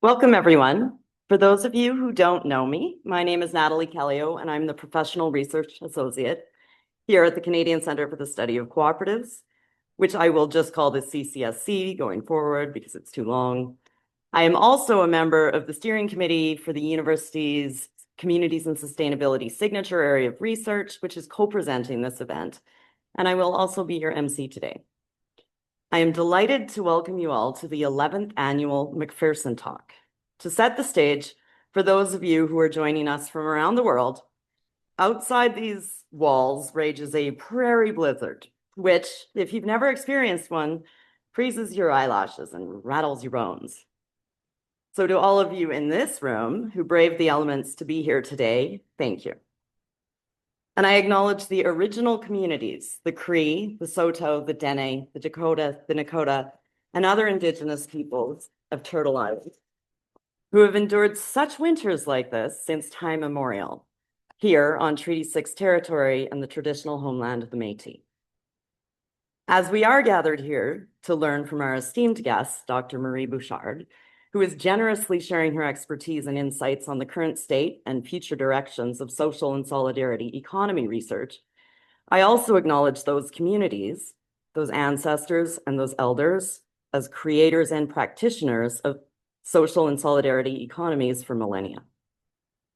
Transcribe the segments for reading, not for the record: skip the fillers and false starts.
Welcome, everyone. For those of you who don't know me, my name is Natalie Callio, and I'm the Professional Research Associate here at the Canadian Centre for the Study of Cooperatives, which I will just call the CCSC going forward because it's too long. I am also a member of the steering committee for the university's Communities and Sustainability Signature Area of Research, which is co-presenting this event, and I will also be your MC today. I am delighted to welcome you all to the 11th Annual MacPherson Talk. To set the stage, for those of you who are joining us from around the world, outside these walls rages a prairie blizzard, which, if you've never experienced one, freezes your eyelashes and rattles your bones. So to all of you in this room who braved the elements to be here today, thank you. And I acknowledge the original communities, the Cree, the Saulteaux, the Dene, the Dakota, the Nakota, and other Indigenous peoples of Turtle Island, who have endured such winters like this since time immemorial, here on Treaty 6 territory and the traditional homeland of the Métis. As we are gathered here to learn from our esteemed guest, Dr. Marie Bouchard, who is generously sharing her expertise and insights on the current state and future directions of social and solidarity economy research, I also acknowledge those communities, those ancestors, and those elders as creators and practitioners of social and solidarity economies for millennia.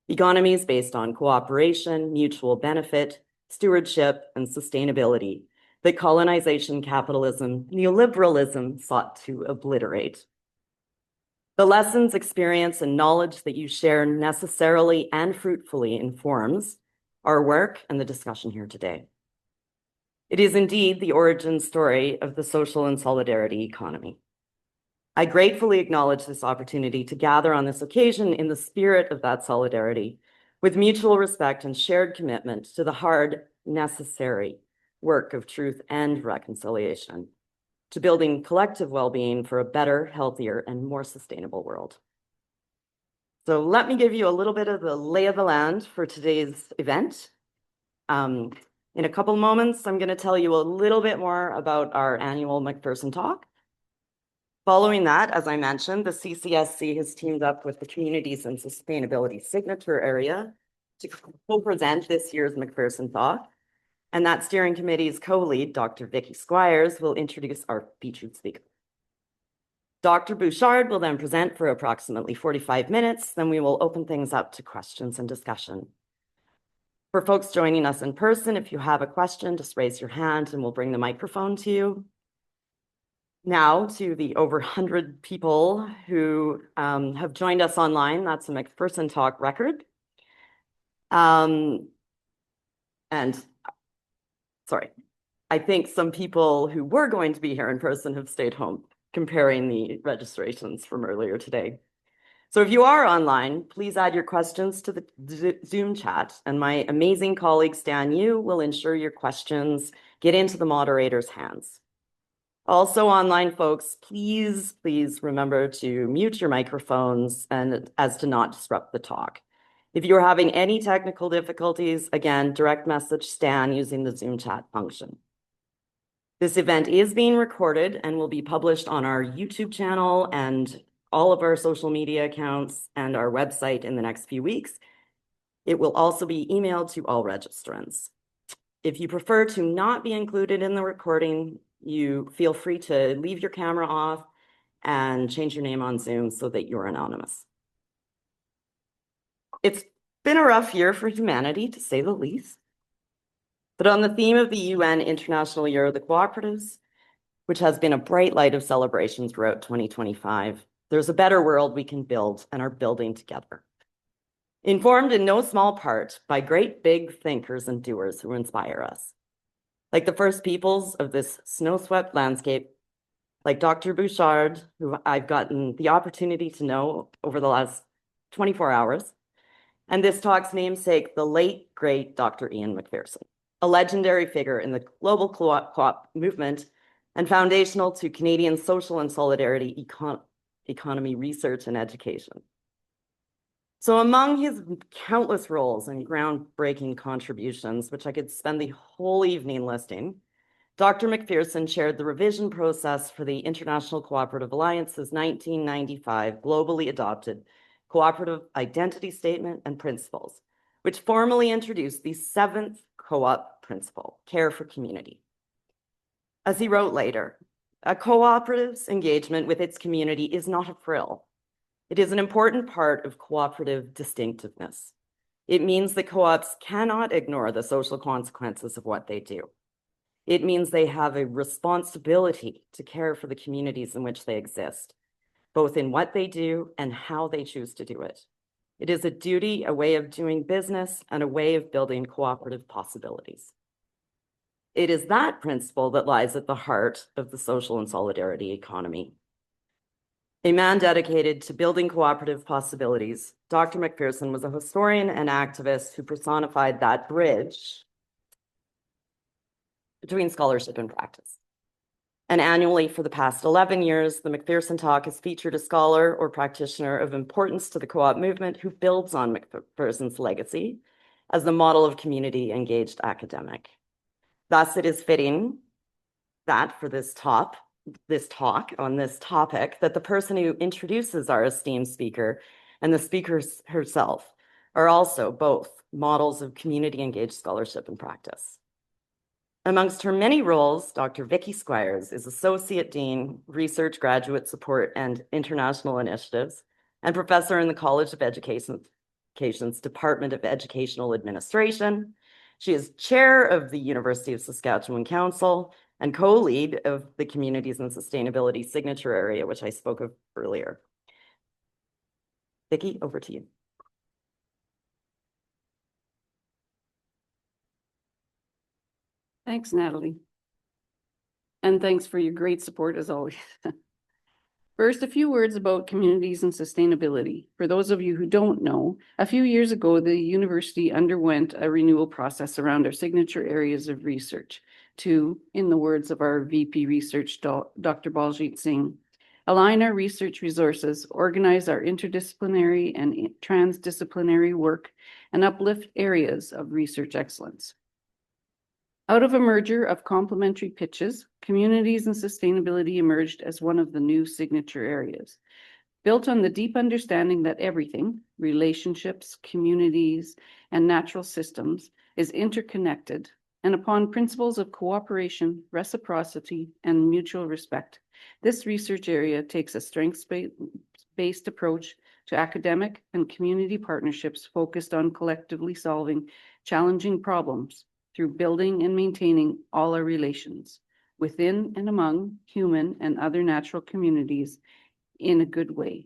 Economies based on cooperation, mutual benefit, stewardship, and sustainability that colonization, capitalism, neoliberalism sought to obliterate. The lessons, experience, and knowledge that you share necessarily and fruitfully informs our work and the discussion here today. It is indeed the origin story of the social and solidarity economy. I gratefully acknowledge this opportunity to gather on this occasion in the spirit of that solidarity, with mutual respect and shared commitment to the hard, necessary work of truth and reconciliation, to building collective well-being for a better, healthier, and more sustainable world. So let me give you a little bit of the lay of the land for today's event. In a couple moments, I'm going to tell you a little bit more about our annual MacPherson Talk. Following that, as I mentioned, the CCSC has teamed up with the Communities and Sustainability Signature Area to co-present this year's MacPherson Talk. And that steering committee's co-lead, Dr. Vicky Squires, will introduce our featured speaker. Dr. Bouchard will then present for approximately 45 minutes, then we will open things up to questions and discussion. For folks joining us in person, if you have a question, just raise your hand and we'll bring the microphone to you. Now to the over 100 people who have joined us online, that's a MacPherson Talk record. Sorry, I think some people who were going to be here in person have stayed home, comparing the registrations from earlier today. So if you are online, please add your questions to the Zoom chat, and my amazing colleague Stan Yu will ensure your questions get into the moderator's hands. Also, online folks, please remember to mute your microphones and as to not disrupt the talk. If you're having any technical difficulties, again, direct message Stan using the Zoom chat function. This event is being recorded and will be published on our YouTube channel and all of our social media accounts and our website in the next few weeks. It will also be emailed to all registrants. If you prefer to not be included in the recording, you feel free to leave your camera off and change your name on Zoom so that you're anonymous. It's been a rough year for humanity, to say the least. But on the theme of the UN International Year of the Cooperatives, which has been a bright light of celebration throughout 2025, there's a better world we can build and are building together. Informed in no small part by great big thinkers and doers who inspire us. Like the first peoples of this snow-swept landscape, like Dr. Bouchard, who I've gotten the opportunity to know over the last 24 hours, and this talk's namesake, the late, great Dr. Ian MacPherson, a legendary figure in the global co-op movement and foundational to Canadian social and solidarity economy research and education. So among his countless roles and groundbreaking contributions, which I could spend the whole evening listing, Dr. MacPherson chaired the revision process for the International Cooperative Alliance's 1995 globally adopted Cooperative Identity Statement and Principles, which formally introduced the seventh co-op principle, care for community. As he wrote later, a cooperative's engagement with its community is not a frill. It is an important part of cooperative distinctiveness. It means that co-ops cannot ignore the social consequences of what they do. It means they have a responsibility to care for the communities in which they exist, both in what they do and how they choose to do it. It is a duty, a way of doing business, and a way of building cooperative possibilities. It is that principle that lies at the heart of the social and solidarity economy. A man dedicated to building cooperative possibilities, Dr. MacPherson was a historian and activist who personified that bridge between scholarship and practice. And annually for the past 11 years, the MacPherson Talk has featured a scholar or practitioner of importance to the co-op movement who builds on MacPherson's legacy as the model of community-engaged academic. Thus, it is fitting that for this talk on this topic, that the person who introduces our esteemed speaker and the speaker herself are also both models of community-engaged scholarship and practice. Amongst her many roles, Dr. Vicki Squires is Associate Dean, Research Graduate Support and International Initiatives, and Professor in the College of Education's Department of Educational Administration. She is Chair of the University of Saskatchewan Council and co-lead of the Communities and Sustainability Signature Area, which I spoke of earlier. Vicki, over to you. Thanks, Natalie. And thanks for your great support as always. First, a few words about communities and sustainability. For those of you who don't know, a few years ago, the university underwent a renewal process around our signature areas of research to, in the words of our VP Research, Dr. Baljit Singh, align our research resources, organize our interdisciplinary and transdisciplinary work, and uplift areas of research excellence. Out of a merger of complementary pitches, communities and sustainability emerged as one of the new signature areas. Built on the deep understanding that everything, relationships, communities, and natural systems, is interconnected, and upon principles of cooperation, reciprocity, and mutual respect, this research area takes a strengths-based approach to academic and community partnerships focused on collectively solving challenging problems through building and maintaining all our relations within and among human and other natural communities in a good way.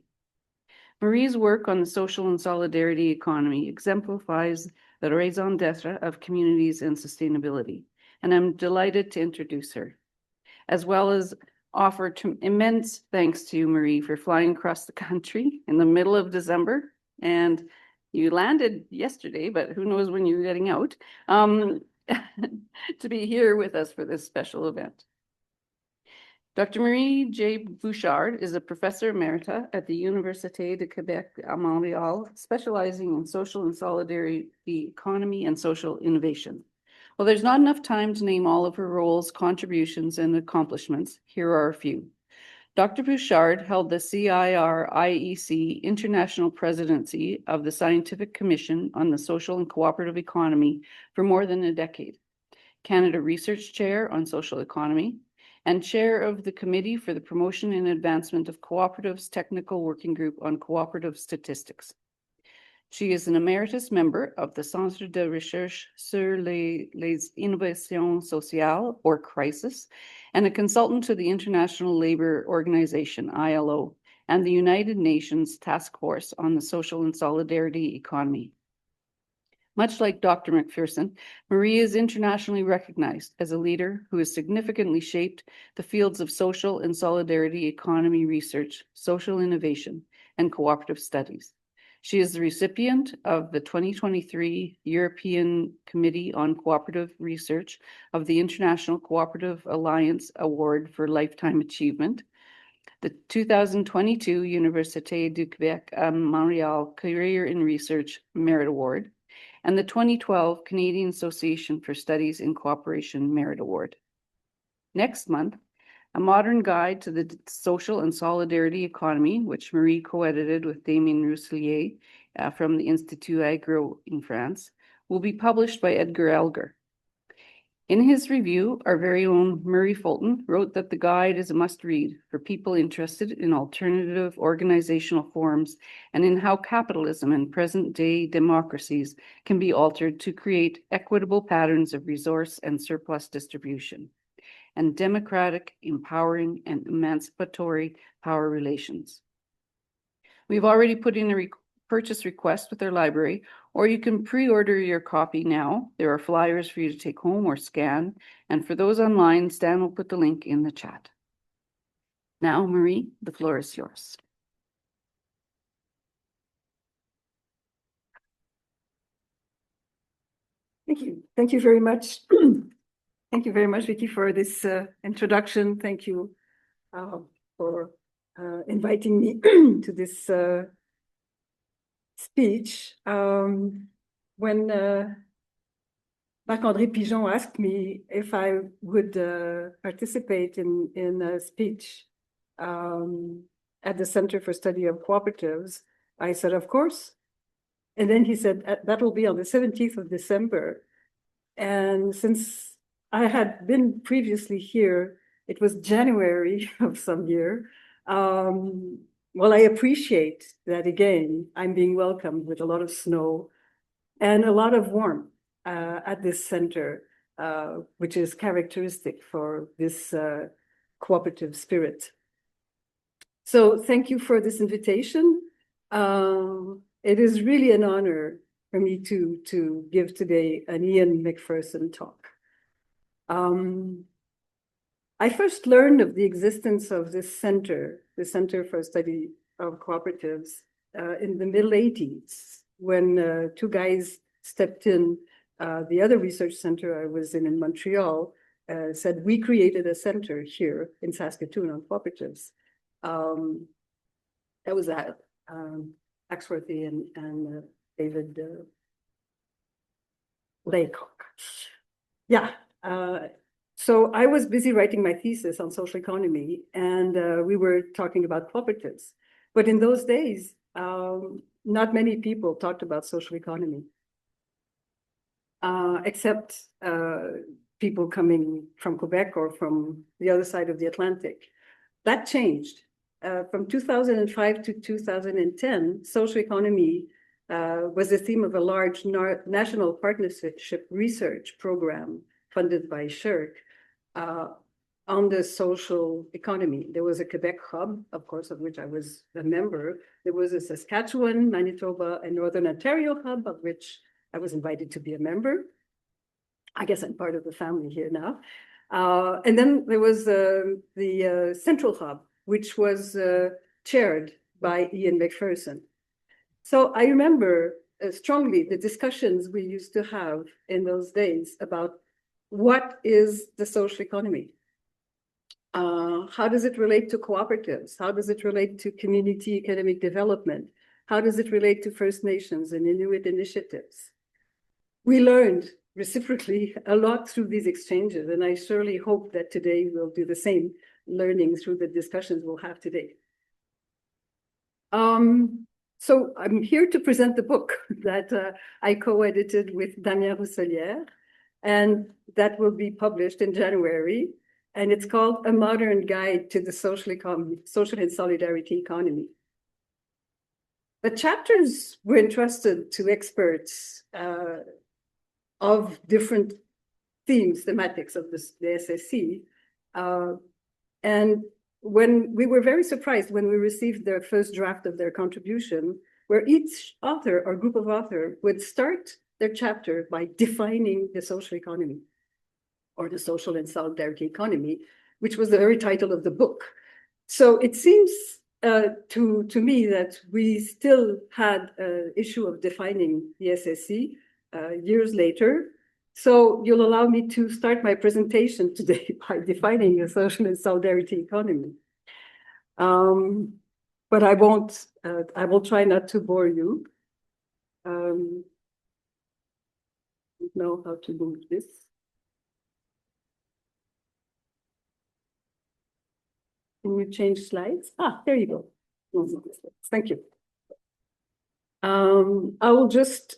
Marie's work on the social and solidarity economy exemplifies the raison d'etre of communities and sustainability, and I'm delighted to introduce her, as well as offer immense thanks to Marie for flying across the country in the middle of December. And you landed yesterday, but who knows when you're getting out, to be here with us for this special event. Dr. Marie J. Bouchard is a professor emerita at the Université de Québec à Montréal, specializing in social and solidarity economy and social innovation. Well, there's not enough time to name all of her roles, contributions, and accomplishments. Here are a few. Dr. Bouchard held the CIR-IEC International Presidency of the Scientific Commission on the Social and Cooperative Economy for more than a decade, Canada Research Chair on Social Economy, and Chair of the Committee for the Promotion and Advancement of Cooperatives Technical Working Group on Cooperative Statistics. She is an emeritus member of the Centre de Recherche sur les Innovations Sociales, or CRISIS, and a consultant to the International Labour Organization, ILO, and the United Nations Task Force on the Social and Solidarity Economy. Much like Dr. MacPherson, Marie is internationally recognized as a leader who has significantly shaped the fields of social and solidarity economy research, social innovation, and cooperative studies. She is the recipient of the 2023 European Committee on Cooperative Research of the International Cooperative Alliance Award for Lifetime Achievement, the 2022 Université du Québec à Montréal Career in Research Merit Award, and the 2012 Canadian Association for Studies in Cooperation Merit Award. Next month, A Modern Guide to the Social and Solidarity Economy, which Marie co-edited with Damien Rousselière from the Institut Agro in France, will be published by Elgar. In his review, our very own Murray Fulton wrote that the guide is a must-read for people interested in alternative organizational forms and in how capitalism and present-day democracies can be altered to create equitable patterns of resource and surplus distribution, and democratic, empowering, and emancipatory power relations. We've already put in a purchase request with our library, or you can pre-order your copy now. There are flyers for you to take home or scan. And for those online, Stan will put the link in the chat. Now, Marie, the floor is yours. Thank you. Thank you very much. Thank you very much, Vicky, for this introduction. Thank you for inviting me to this speech. When Marc-André Pigeon asked me if I would participate in a speech at the Center for Study of Cooperatives, I said, of course. And then he said, that will be on the 17th of December. And since I had been previously here, it was January of some year. Well, I appreciate that again, I'm being welcomed with a lot of snow and a lot of warmth at this center, which is characteristic for this cooperative spirit. So thank you for this invitation. It is really an honor for me to give today an Ian MacPherson talk. I first learned of the existence of this center, the Center for Study of Cooperatives, in the middle 80s, when two guys stepped in. The other research center I was in Montreal said, we created a center here in Saskatoon on cooperatives. That was that, Axworthy and David Laycock. Yeah. So I was busy writing my thesis on social economy, and we were talking about cooperatives. But in those days, not many people talked about social economy, except people coming from Quebec or from the other side of the Atlantic. That changed. From 2005 to 2010, social economy was the theme of a large national partnership research program funded by SHRC on the social economy. There was a Quebec hub, of course, of which I was a member. There was a Saskatchewan, Manitoba, and Northern Ontario hub, of which I was invited to be a member. I guess I'm part of the family here now. And then there was the Central Hub, which was chaired by Ian MacPherson. So I remember strongly the discussions we used to have in those days about what is the social economy? How does it relate to cooperatives? How does it relate to community economic development? How does it relate to First Nations and Inuit initiatives? We learned reciprocally a lot through these exchanges, and I surely hope that today we'll do the same learning through the discussions we'll have today. So I'm here to present the book that I co-edited with Damien Rousselière, and that will be published in January. And it's called A Modern Guide to the Social and Solidarity Economy. The chapters were entrusted to experts of different themes, thematics of the SSC. And when we were very surprised when we received their first draft of their contribution, where each author or group of authors would start their chapter by defining the social economy, or the social and solidarity economy, which was the very title of the book. So it seems to me that we still had an issue of defining the SSC years later. So you'll allow me to start my presentation today by defining the social and solidarity economy. But I won't, I will try not to bore you. Don't know how to move this. Can you change slides? Ah, there you go. Thank you. I will just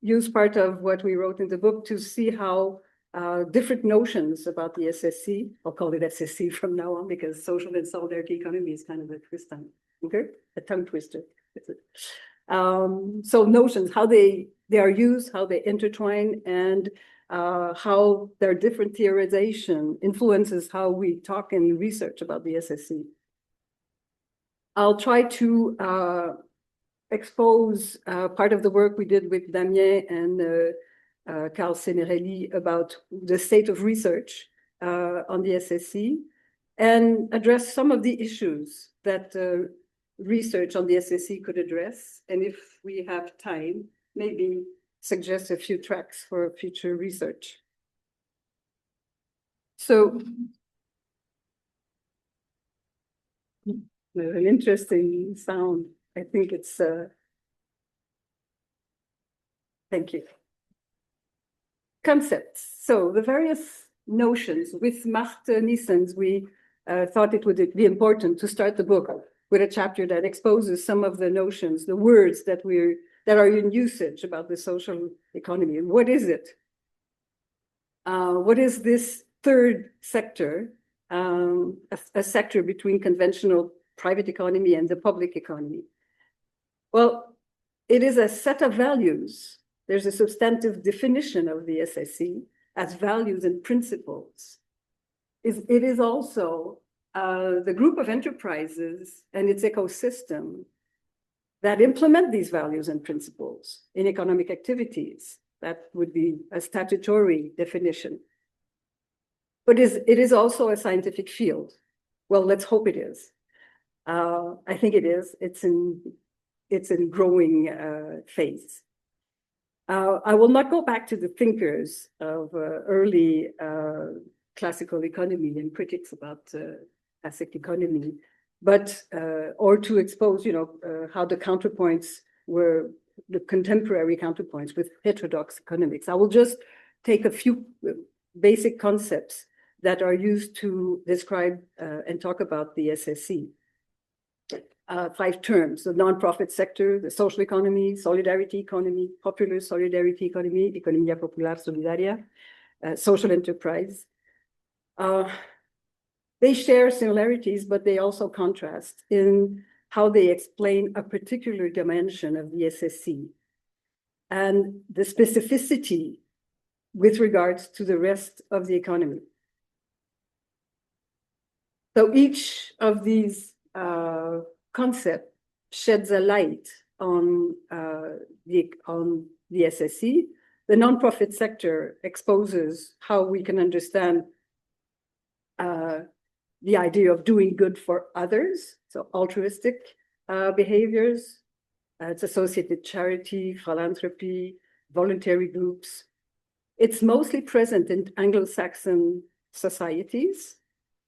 use part of what we wrote in the book to see how different notions about the SSC, I'll call it SSC from now on because social and solidarity economy is kind of a twist on, okay? A tongue twister. So notions, how they are used, how they intertwine, and how their different theorization influences how we talk and research about the SSC. I'll try to expose part of the work we did with Damien and Carl Senerelli about the state of research on the SSC and address some of the issues that research on the SSC could address. And if we have time, maybe suggest a few tracks for future research. So an interesting sound. I think it's, thank you. Concepts. So the various notions with Marthe Nissens, we thought it would be important to start the book with a chapter that exposes some of the notions, the words that are in usage about the social economy. What is it? What is this third sector, a sector between conventional private economy and the public economy? Well, it is a set of values. There's a substantive definition of the SSC as values and principles. It is also the group of enterprises and its ecosystem that implement these values and principles in economic activities. That would be a statutory definition. But it is also a scientific field. Well, let's hope it is. I think it is. It's in growing phase. I will not go back to the thinkers of early classical economy and critics about classic economy, but or to expose, how the counterpoints were the contemporary counterpoints with heterodox economics. I will just take a few basic concepts that are used to describe and talk about the SSC. 5 terms: the nonprofit sector, the social economy, solidarity economy, popular solidarity economy, economía popular solidaria, social enterprise. They share similarities, but they also contrast in how they explain a particular dimension of the SSC and the specificity with regards to the rest of the economy. So each of these concept sheds a light on the SSC. The nonprofit sector exposes how we can understand the idea of doing good for others, so altruistic behaviors. It's associated with charity, philanthropy, voluntary groups. It's mostly present in Anglo-Saxon societies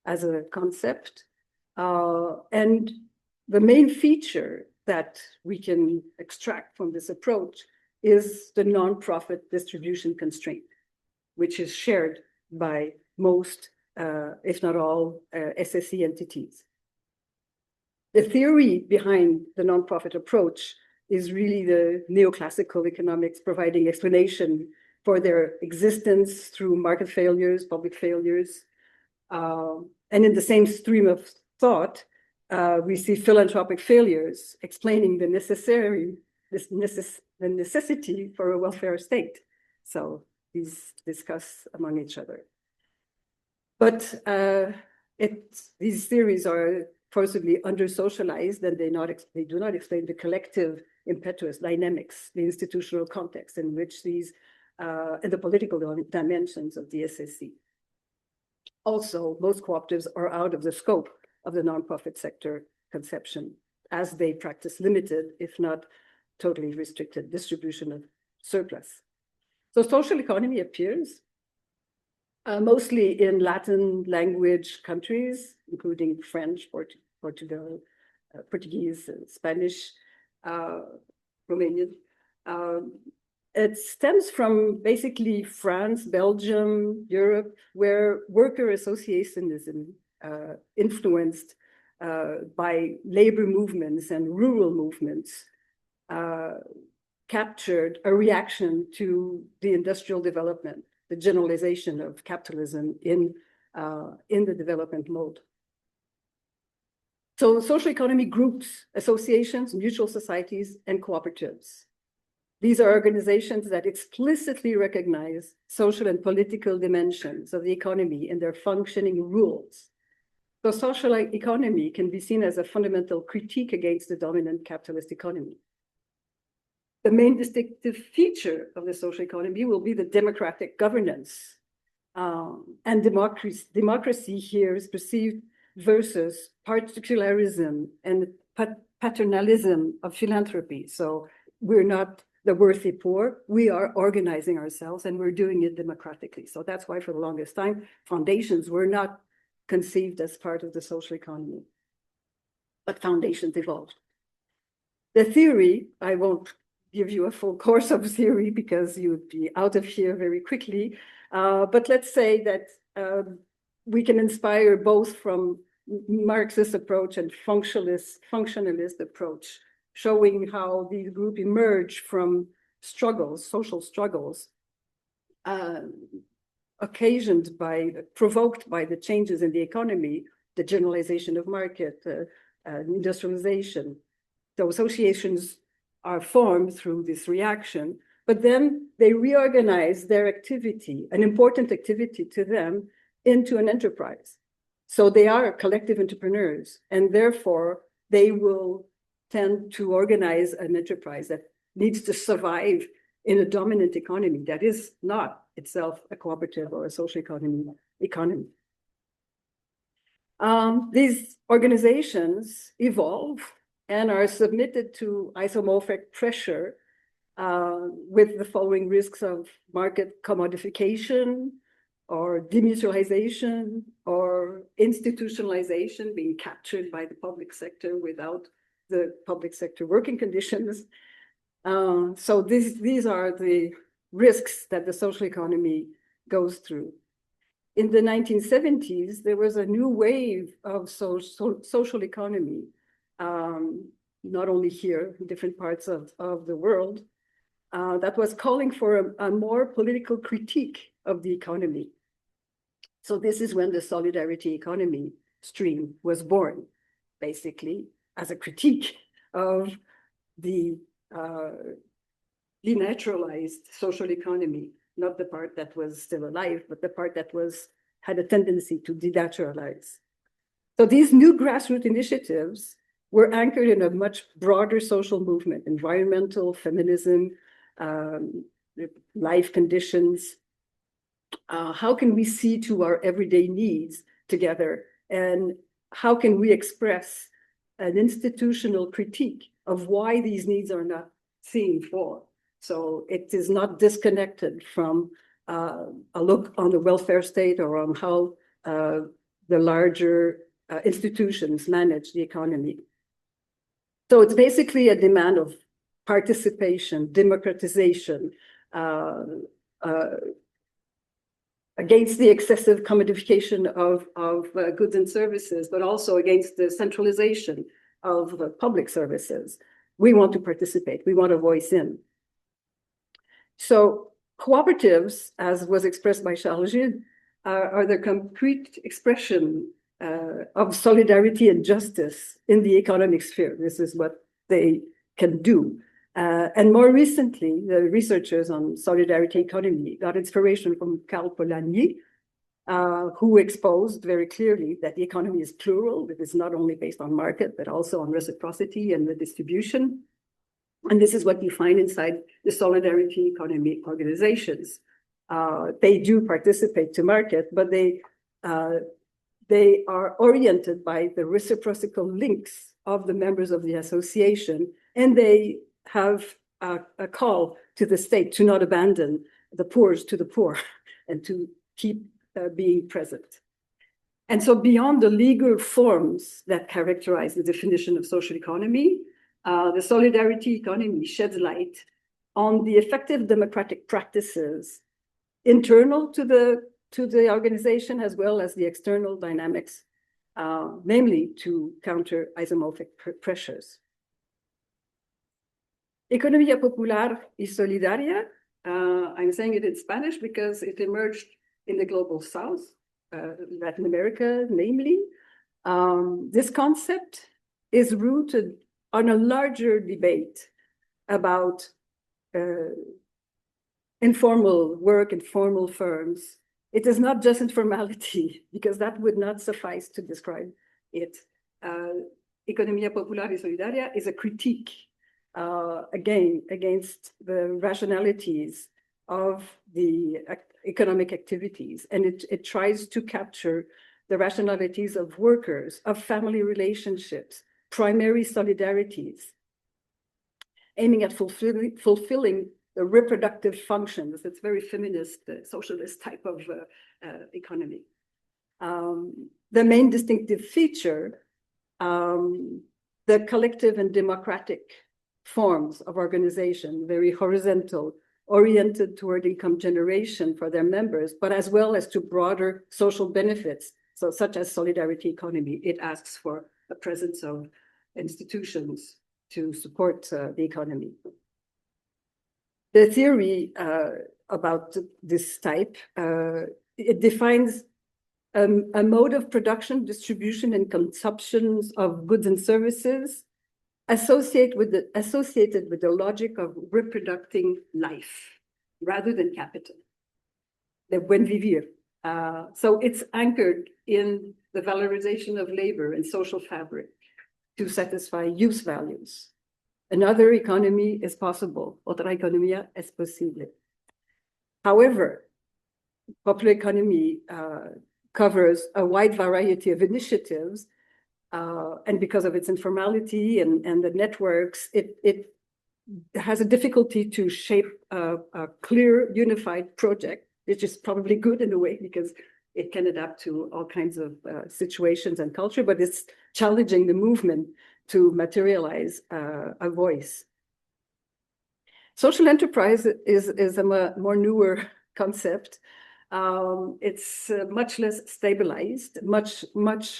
as a concept. And the main feature that we can extract from this approach is the nonprofit distribution constraint, which is shared by most, if not all, SSC entities. The theory behind the nonprofit approach is really the neoclassical economics, providing explanation for their existence through market failures, public failures. And in the same stream of thought, we see philanthropic failures explaining the necessity for a welfare state. So these discuss among each other. But these theories are forcibly under-socialized, and they do not explain the collective impetus, dynamics, the institutional context in which these, and the political dimensions of the SSC. Also, most cooperatives are out of the scope of the nonprofit sector conception, as they practice limited, if not totally restricted, distribution of surplus. So social economy appears mostly in Latin language countries, including French, Portugal, Portuguese, Spanish, Romanian. It stems from basically France, Belgium, Europe, where worker associationism influenced by labor movements and rural movements, captured a reaction to the industrial development, the generalization of capitalism in the development mode. So social economy groups, associations, mutual societies, and cooperatives. These are organizations that explicitly recognize social and political dimensions of the economy and their functioning rules. So social economy can be seen as a fundamental critique against the dominant capitalist economy. The main distinctive feature of the social economy will be the democratic governance. And democracy here is perceived versus particularism and paternalism of philanthropy. So we're not the worthy poor, we are organizing ourselves and we're doing it democratically. So that's why for the longest time, foundations were not conceived as part of the social economy, but foundations evolved. The theory, I won't give you a full course of theory because you'd be out of here very quickly, but let's say that we can inspire both from Marxist approach and functionalist approach, showing how these groups emerge from struggles, social struggles, provoked by the changes in the economy, the generalization of market, industrialization. So associations are formed through this reaction, but then they reorganize their activity, an important activity to them, into an enterprise. So they are collective entrepreneurs, and therefore they will tend to organize an enterprise that needs to survive in a dominant economy that is not itself a cooperative or a social economy. These organizations evolve and are submitted to isomorphic pressure with the following risks of market commodification or demutualization or institutionalization, being captured by the public sector without the public sector working conditions. So these are the risks that the social economy goes through. In the 1970s, there was a new wave of social economy, not only here, in different parts of the world, that was calling for a more political critique of the economy. So this is when the solidarity economy stream was born, basically, as a critique of the denaturalized social economy, not the part that was still alive, but the part that had a tendency to denaturalize. So these new grassroots initiatives were anchored in a much broader social movement, environmental, feminism, life conditions. How can we see to our everyday needs together? And how can we express an institutional critique of why these needs are not seen for? So it is not disconnected from a look on the welfare state or on how the larger institutions manage the economy. So it's basically a demand of participation, democratization, against the excessive commodification of goods and services, but also against the centralization of public services. We want to participate, we want a voice in. So cooperatives, as was expressed by Charles Gilles, are the concrete expression of solidarity and justice in the economic sphere. This is what they can do. And more recently, the researchers on solidarity economy got inspiration from Karl Polanyi, who exposed very clearly that the economy is plural, that it's not only based on market, but also on reciprocity and redistribution. And this is what you find inside the solidarity economy organizations. They do participate to market, but they are oriented by the reciprocal links of the members of the association, and they have a call to the state to not abandon the poor to the poor and to keep being present. And so beyond the legal forms that characterize the definition of social economy, the solidarity economy sheds light on the effective democratic practices internal to the organization, as well as the external dynamics namely to counter isomorphic pressures. Economía popular y solidaria, I'm saying it in Spanish because it emerged in the global south, Latin America, namely. This concept is rooted on a larger debate about informal work, informal firms. It is not just informality, because that would not suffice to describe it. Economía popular y solidaria is a critique, again, against the rationalities of the economic activities. And it tries to capture the rationalities of workers, of family relationships, primary solidarities, aiming at fulfilling the reproductive functions. It's very feminist, socialist type of economy. The main distinctive feature, the collective and democratic forms of organization, very horizontal, oriented toward income generation for their members, but as well as to broader social benefits, so such as solidarity economy. It asks for the presence of institutions to support the economy. The theory about this type, it defines a mode of production, distribution, and consumptions of goods and services associated with the logic of reproducing life rather than capital, the buen vivir. So it's anchored in the valorization of labor and social fabric to satisfy use values. Another economy is possible. Otra economía es posible. However, popular economy covers a wide variety of initiatives, and because of its informality and the networks, it has a difficulty to shape a clear, unified project, which is probably good in a way because it can adapt to all kinds of situations and culture, but it's challenging the movement to materialize a voice. Social enterprise is a more newer concept. It's much less stabilized, much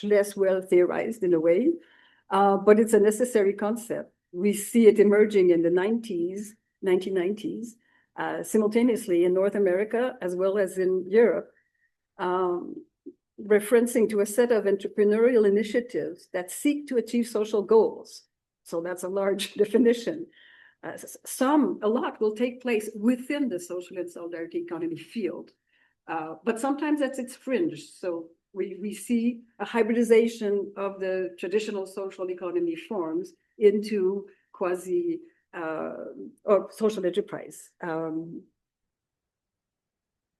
less well theorized in a way, but it's a necessary concept. We see it emerging in the 1990s, simultaneously in North America as well as in Europe, referencing to a set of entrepreneurial initiatives that seek to achieve social goals. So that's a large definition. A lot will take place within the social and solidarity economy field, but sometimes that's its fringe. So we see a hybridization of the traditional social economy forms into quasi or social enterprise.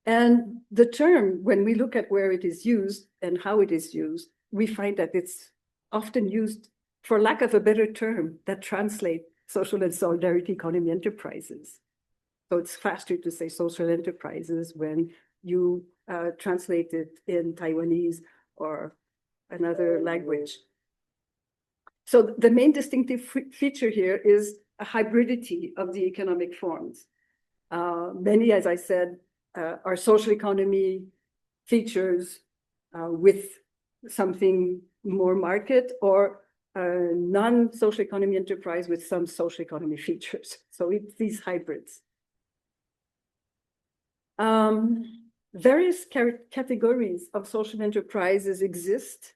And the term, when we look at where it is used and how it is used, we find that it's often used, for lack of a better term, that translate social and solidarity economy enterprises. So it's faster to say social enterprises when you translate it in Taiwanese or another language. So the main distinctive feature here is a hybridity of the economic forms. Many, as I said, are social economy features with something more market, or non-social economy enterprise with some social economy features. So it's these hybrids. Various categories of social enterprises exist,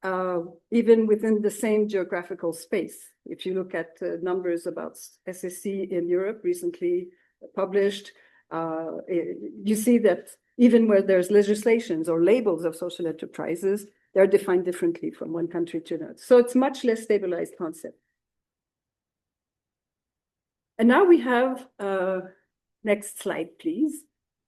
even within the same geographical space. If you look at numbers about SSC in Europe recently published, you see that even where there's legislations or labels of social enterprises, they're defined differently from one country to another. So it's much less stabilized concept. And now we have, next slide, please,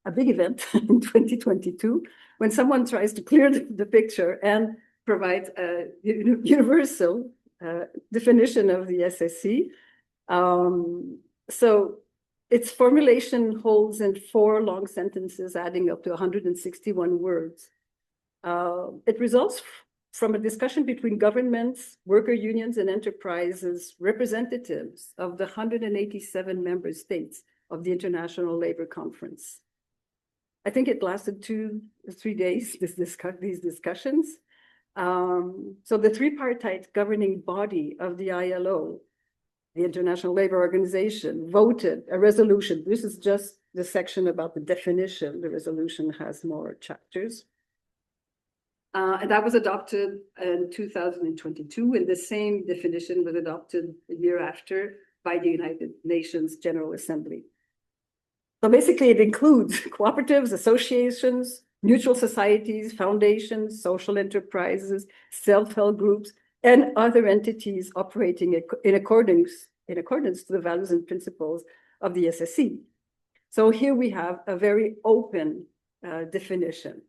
a big event in 2022, when someone tries to clear the picture and provide a universal definition of the SSC. So its formulation holds in 4 long sentences, adding up to 161 words. It results from a discussion between governments, worker unions, and enterprises, representatives of the 187 member states of the International Labor Conference. I think it lasted 2 or 3 days, these discussions. So the tripartite governing body of the ILO, the International Labour Organization, voted a resolution. This is just the section about the definition. The resolution has more chapters. And that was adopted in 2022, and the same definition was adopted a year after by the United Nations General Assembly. So basically, it includes cooperatives, associations, mutual societies, foundations, social enterprises, self-help groups, and other entities operating in accordance to the values and principles of the SSC. So here we have a very open definition.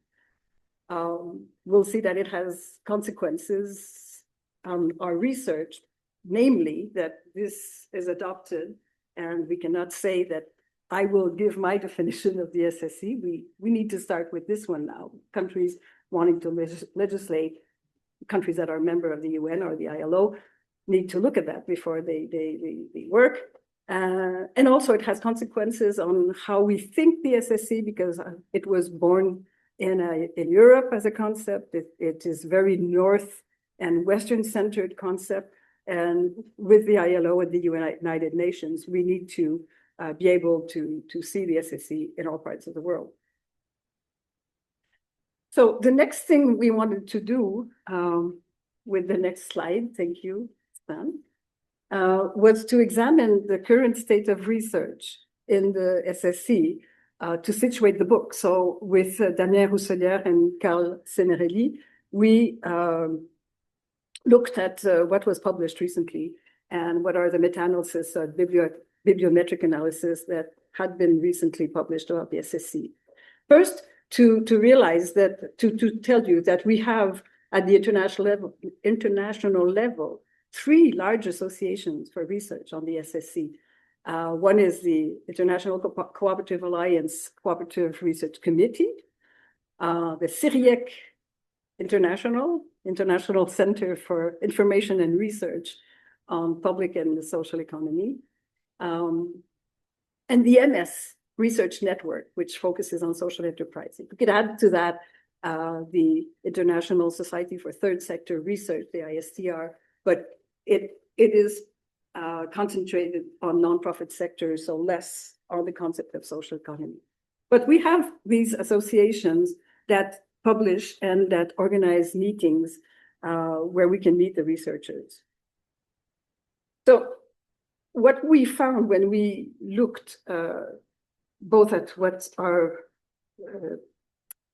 We'll see that it has consequences on our research, namely that this is adopted, and we cannot say that I will give my definition of the SSC. We need to start with this one now. Countries wanting to legislate, countries that are member of the UN or the ILO, need to look at that before they work. And also it has consequences on how we think the SSC, because it was born in Europe as a concept. It is very North and Western centered concept. And with the ILO and the United Nations, we need to be able to see the SSC in all parts of the world. So the next thing we wanted to do with the next slide, thank you, Stan, was to examine the current state of research in the SSC to situate the book. So with Damien Rousselière and Carl Senerelli, we looked at what was published recently and what are the meta-analysis, bibliometric analysis that had been recently published about the SSC. First, to realize that, to tell you that we have at the international level, 3 large associations for research on the SSC. One is the International Cooperative Alliance Cooperative Research Committee, the CIRIEC International Center for Information and Research on Public and Social Economy, and the MS Research Network, which focuses on social enterprise. We could add to that the International Society for Third Sector Research, the ISTR, but it is concentrated on nonprofit sectors, so less on the concept of social economy. But we have these associations that publish and that organize meetings where we can meet the researchers. So what we found when we looked both at what our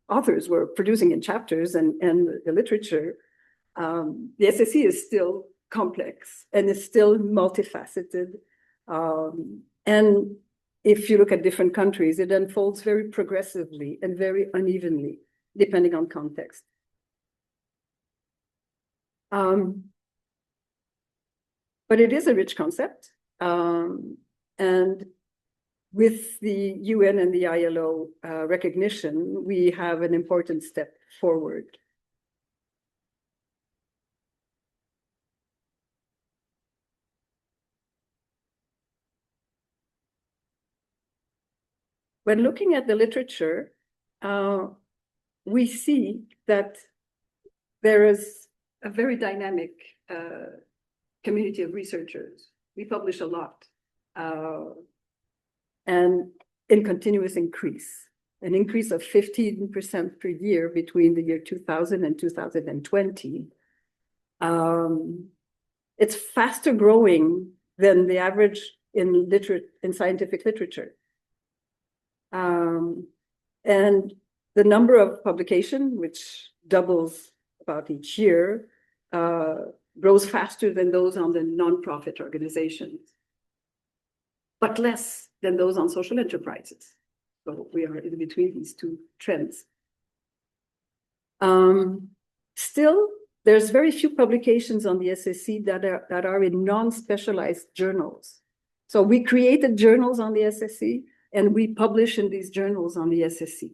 authors were producing in chapters and the literature, the SSC is still complex and is still multifaceted. And if you look at different countries, it unfolds very progressively and very unevenly, depending on context. But it is a rich concept. And with the UN and the ILO recognition, we have an important step forward. When looking at the literature, we see that there is a very dynamic community of researchers. We publish a lot and in continuous increase, an increase of 15% per year between the year 2000 and 2020. It's faster growing than the average in scientific literature. And the number of publication, which doubles about each year, grows faster than those on the nonprofit organizations, but less than those on social enterprises. So we are in between these two trends. Still, there's very few publications on the SSC that are in non-specialized journals. So we created journals on the SSC, and we publish in these journals on the SSC.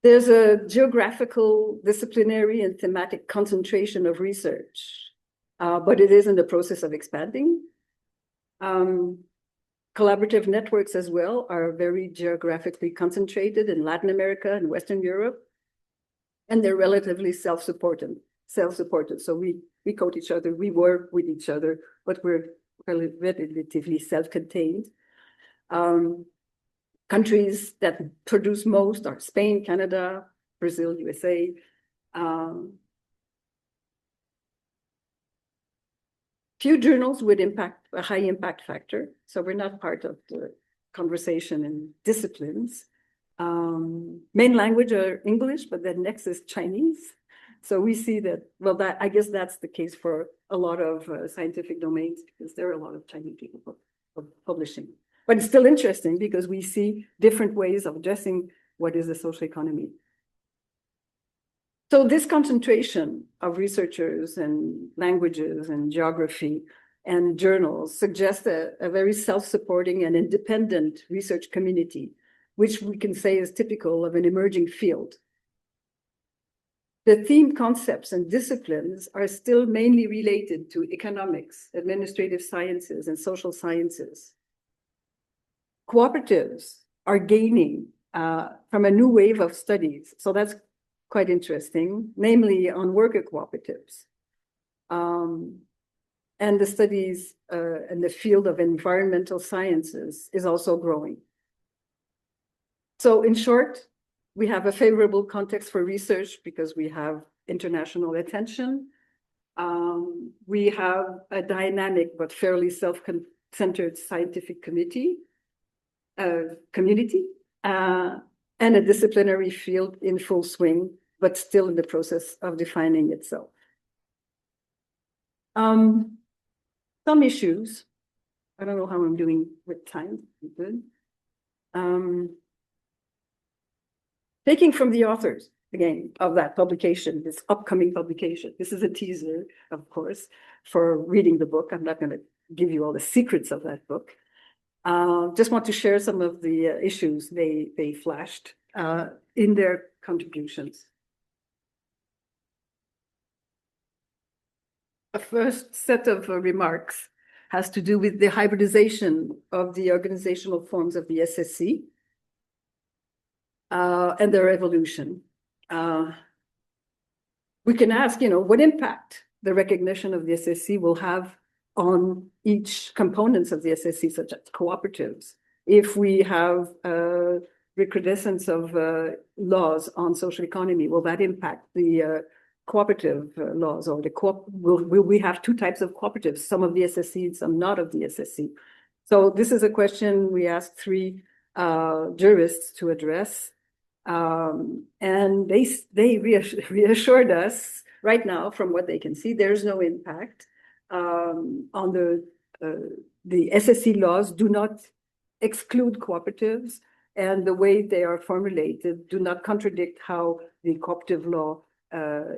There's a geographical, disciplinary, and thematic concentration of research, but it is in the process of expanding. Collaborative networks as well are very geographically concentrated in Latin America and Western Europe. and they're relatively self-supported. So we coach each other, we work with each other, but we're relatively self-contained. Countries that produce most are Spain, Canada, Brazil, USA. Few journals with a high impact factor. So we're not part of the conversation in disciplines. Main language are English, but then next is Chinese. So we see that, well, I guess that's the case for a lot of scientific domains, because there are a lot of Chinese people publishing. But it's still interesting because we see different ways of addressing what is the social economy. So this concentration of researchers and languages and geography and journals suggests a very self-supporting and independent research community, which we can say is typical of an emerging field. The theme concepts and disciplines are still mainly related to economics, administrative sciences, and social sciences. Cooperatives are gaining from a new wave of studies. So that's quite interesting, namely on worker cooperatives. And the studies in the field of environmental sciences is also growing. So in short, we have a favorable context for research because we have international attention. We have a dynamic but fairly self-centered scientific community, and a disciplinary field in full swing, but still in the process of defining itself. Some issues. I don't know how I'm doing with time. Good. Taking from the authors, again, of that publication, this upcoming publication. This is a teaser, of course, for reading the book. I'm not going to give you all the secrets of that book. Just want to share some of the issues they flashed in their contributions. A first set of remarks has to do with the hybridization of the organizational forms of the SSC and their evolution. We can ask, what impact the recognition of the SSC will have on each components of the SSC, such as cooperatives. If we have recrudescence of laws on social economy, will that impact the cooperative laws, or will we have two types of cooperatives, some of the SSC and some not of the SSC? So this is a question we asked 3 jurists to address. And they reassured us right now, from what they can see, there's no impact on the SSC laws do not exclude cooperatives, and the way they are formulated do not contradict how the cooperative law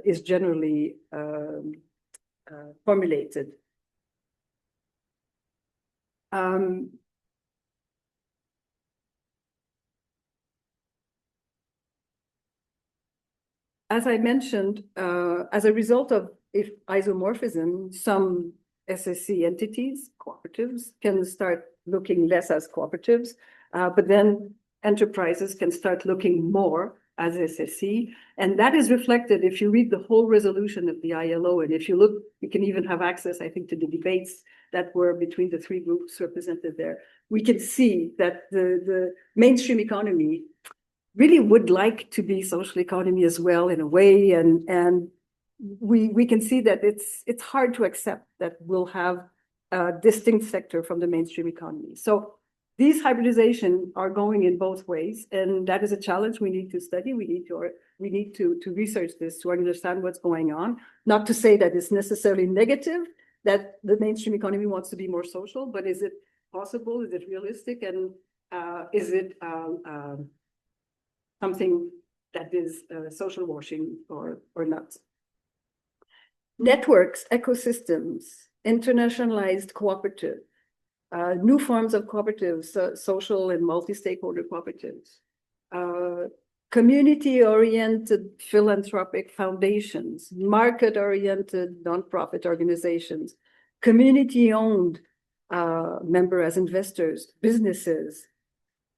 is generally formulated. As I mentioned, as a result of isomorphism, some SSC entities, cooperatives, can start looking less as cooperatives, but then enterprises can start looking more as SSC. And that is reflected if you read the whole resolution of the ILO. And if you look, you can even have access, I think, to the debates that were between the 3 groups represented there. We can see that the mainstream economy really would like to be social economy as well, in a way. And we can see that it's hard to accept that we'll have a distinct sector from the mainstream economy. So these hybridization are going in both ways, and that is a challenge we need to study. We need to research this to understand what's going on. Not to say that it's necessarily negative that the mainstream economy wants to be more social, but is it possible? Is it realistic? And is it something that is social washing or not? Networks, ecosystems, internationalized cooperative, new forms of cooperatives, social and multi-stakeholder cooperatives, community-oriented philanthropic foundations, market-oriented nonprofit organizations, community-owned member as investors, businesses,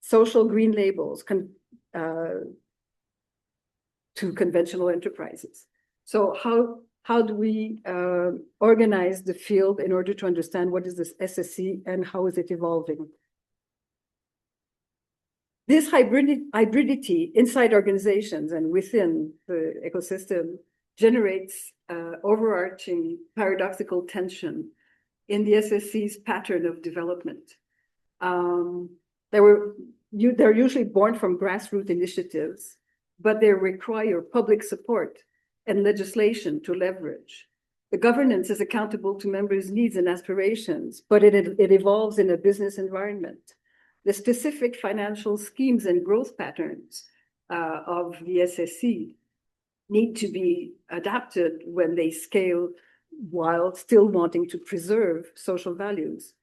social green labels, to conventional enterprises. So how do we organize the field in order to understand what is this SSC and how is it evolving? This hybridity inside organizations and within the ecosystem generates overarching paradoxical tension in the SSC's pattern of development. They're usually born from grassroots initiatives, but they require public support and legislation to leverage. The governance is accountable to members' needs and aspirations, but it evolves in a business environment. The specific financial schemes and growth patterns of the SSC need to be adapted when they scale while still wanting to preserve social values.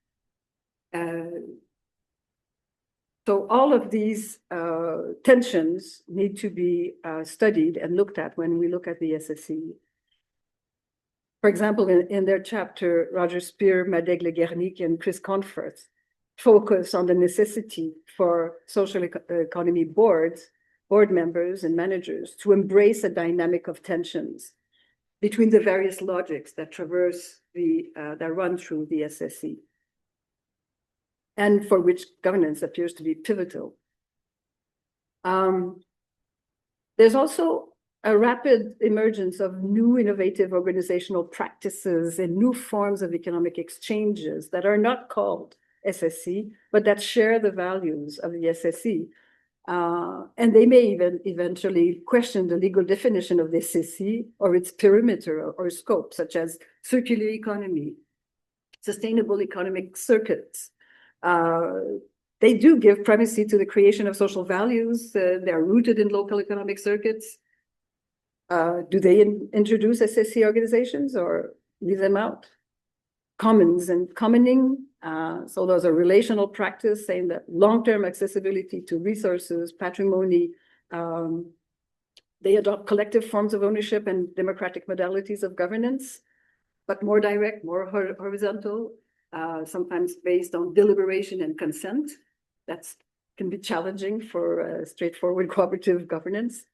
So all of these tensions need to be studied and looked at when we look at the SSC. For example, in their chapter, Roger Spear, Madeg Leguernic, and Chris Conforth focus on the necessity for social economy board members and managers to embrace a dynamic of tensions between the various logics that traverse that run through the SSC, and for which governance appears to be pivotal. There's also a rapid emergence of new innovative organizational practices and new forms of economic exchanges that are not called SSC, but that share the values of the SSC. And they may even eventually question the legal definition of the SSC or its perimeter or scope, such as circular economy, sustainable economic circuits. They do give primacy to the creation of social values. They're rooted in local economic circuits. Do they introduce SSC organizations or leave them out? Commons and commoning. So those are relational practice saying that long-term accessibility to resources, patrimony, they adopt collective forms of ownership and democratic modalities of governance, but more direct, more horizontal, sometimes based on deliberation and consent. That can be challenging for straightforward cooperative governance.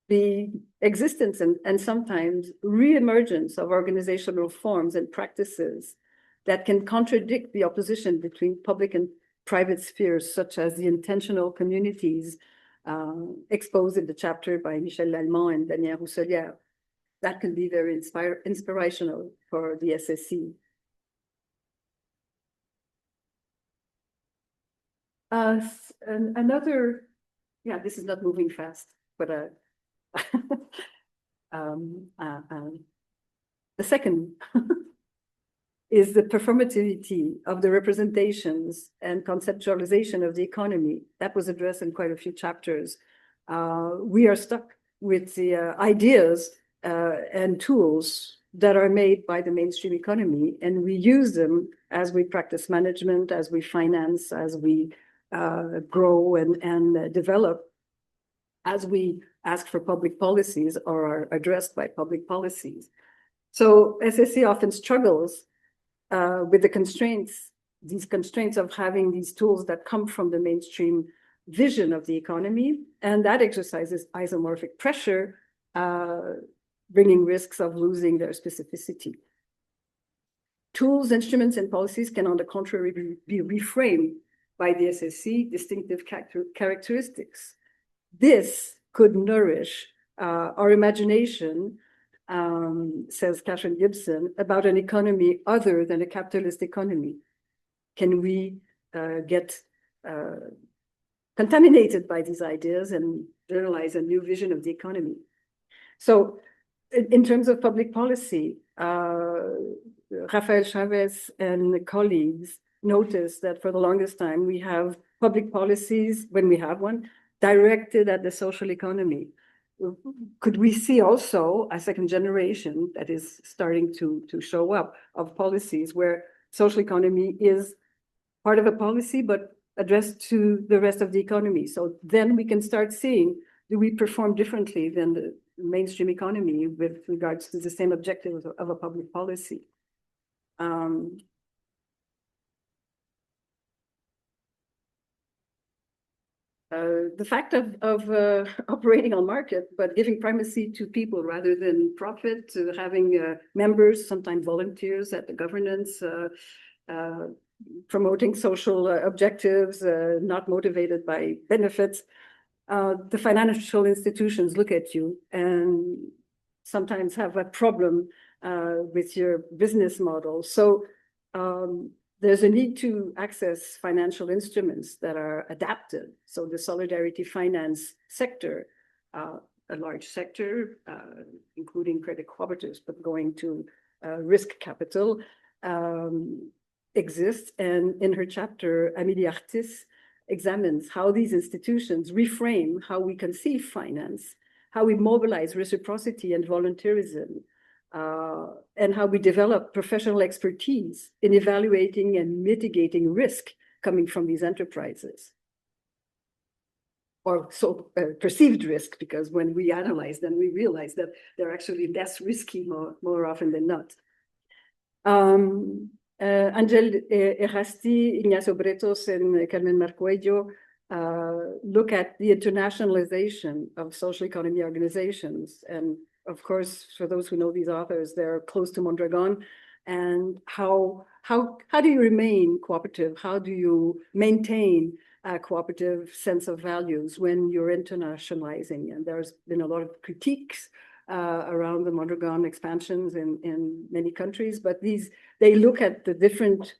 The existence and sometimes re-emergence of organizational forms and practices that can contradict the opposition between public and private spheres, such as the intentional communities exposed in the chapter by Michel Lallemand and Damien Rousselière. That can be very inspirational for the SSC. Another, yeah, this is not moving fast, but the second is the performativity of the representations and conceptualization of the economy. That was addressed in quite a few chapters. We are stuck with the ideas and tools that are made by the mainstream economy, and we use them as we practice management, as we finance, as we grow and develop, as we ask for public policies or are addressed by public policies. So SSC often struggles with the constraints, these constraints of having these tools that come from the mainstream vision of the economy, and that exercises isomorphic pressure, bringing risks of losing their specificity. Tools, instruments, and policies can, on the contrary, be reframed by the SSC distinctive characteristics. This could nourish our imagination, says Catherine Gibson, about an economy other than a capitalist economy. Can we get contaminated by these ideas and generalize a new vision of the economy? So in terms of public policy, Rafael Chavez and colleagues noticed that for the longest time, we have public policies, when we have one, directed at the social economy. Could we see also a second generation that is starting to show up of policies where social economy is part of a policy, but addressed to the rest of the economy? So then we can start seeing, do we perform differently than the mainstream economy with regards to the same objectives of a public policy? the fact of operating on market, but giving primacy to people rather than profit, to having members, sometimes volunteers at the governance, promoting social objectives, not motivated by benefits. The financial institutions look at you and sometimes have a problem with your business model. So there's a need to access financial instruments that are adapted. So the solidarity finance sector, a large sector, including credit cooperatives, but going to risk capital, exists. And in her chapter, Amélie Artis examines how these institutions reframe how we conceive finance, how we mobilize reciprocity and volunteerism, and how we develop professional expertise in evaluating and mitigating risk coming from these enterprises. Or so perceived risk, because when we analyze them, we realize that they're actually less risky more often than not. Angel Errasti, Ignacio Bretos, and Carmen Marcuello look at the internationalization of social economy organizations. And of course, for those who know these authors, they're close to Mondragon. And how do you remain cooperative? How do you maintain a cooperative sense of values when you're internationalizing? And there's been a lot of critiques around the Mondragon expansions in many countries, but they look at the different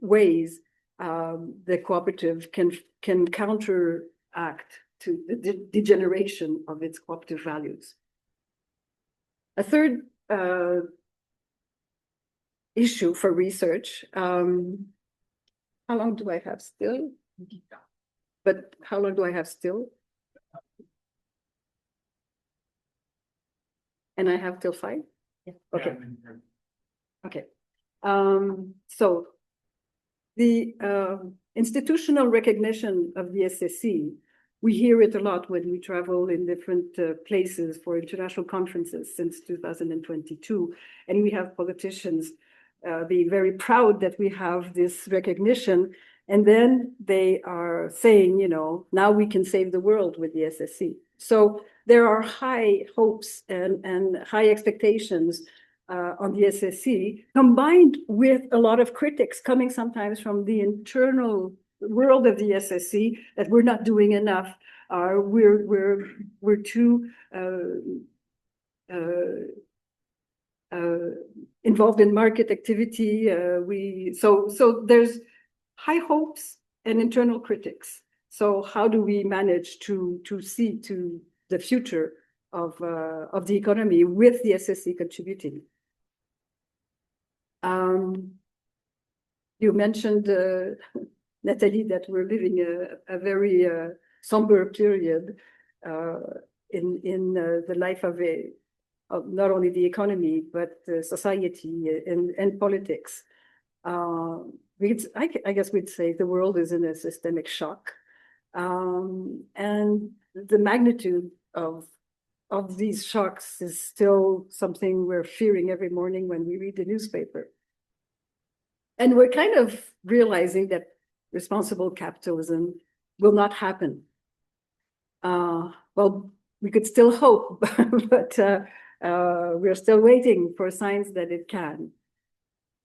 ways the cooperative can counteract to the degeneration of its cooperative values. A third issue for research, how long do I have still? But how long do I have still? And I have till 5? Yeah. Okay. Okay. So the institutional recognition of the SSC, we hear it a lot when we travel in different places for international conferences since 2022. And we have politicians being very proud that we have this recognition. And then they are saying, you know, now we can save the world with the SSC. So there are high hopes and high expectations on the SSC, combined with a lot of critics coming sometimes from the internal world of the SSC that we're not doing enough. We're too involved in market activity. So there's high hopes and internal critics. So how do we manage to see to the future of the economy with the SSC contributing? You mentioned, Nathalie, that we're living a very somber period in the life of not only the economy, but society and politics. I guess we'd say the world is in a systemic shock. And the magnitude of these shocks is still something we're fearing every morning when we read the newspaper. And we're kind of realizing that responsible capitalism will not happen. Well, we could still hope, but we're still waiting for signs that it can.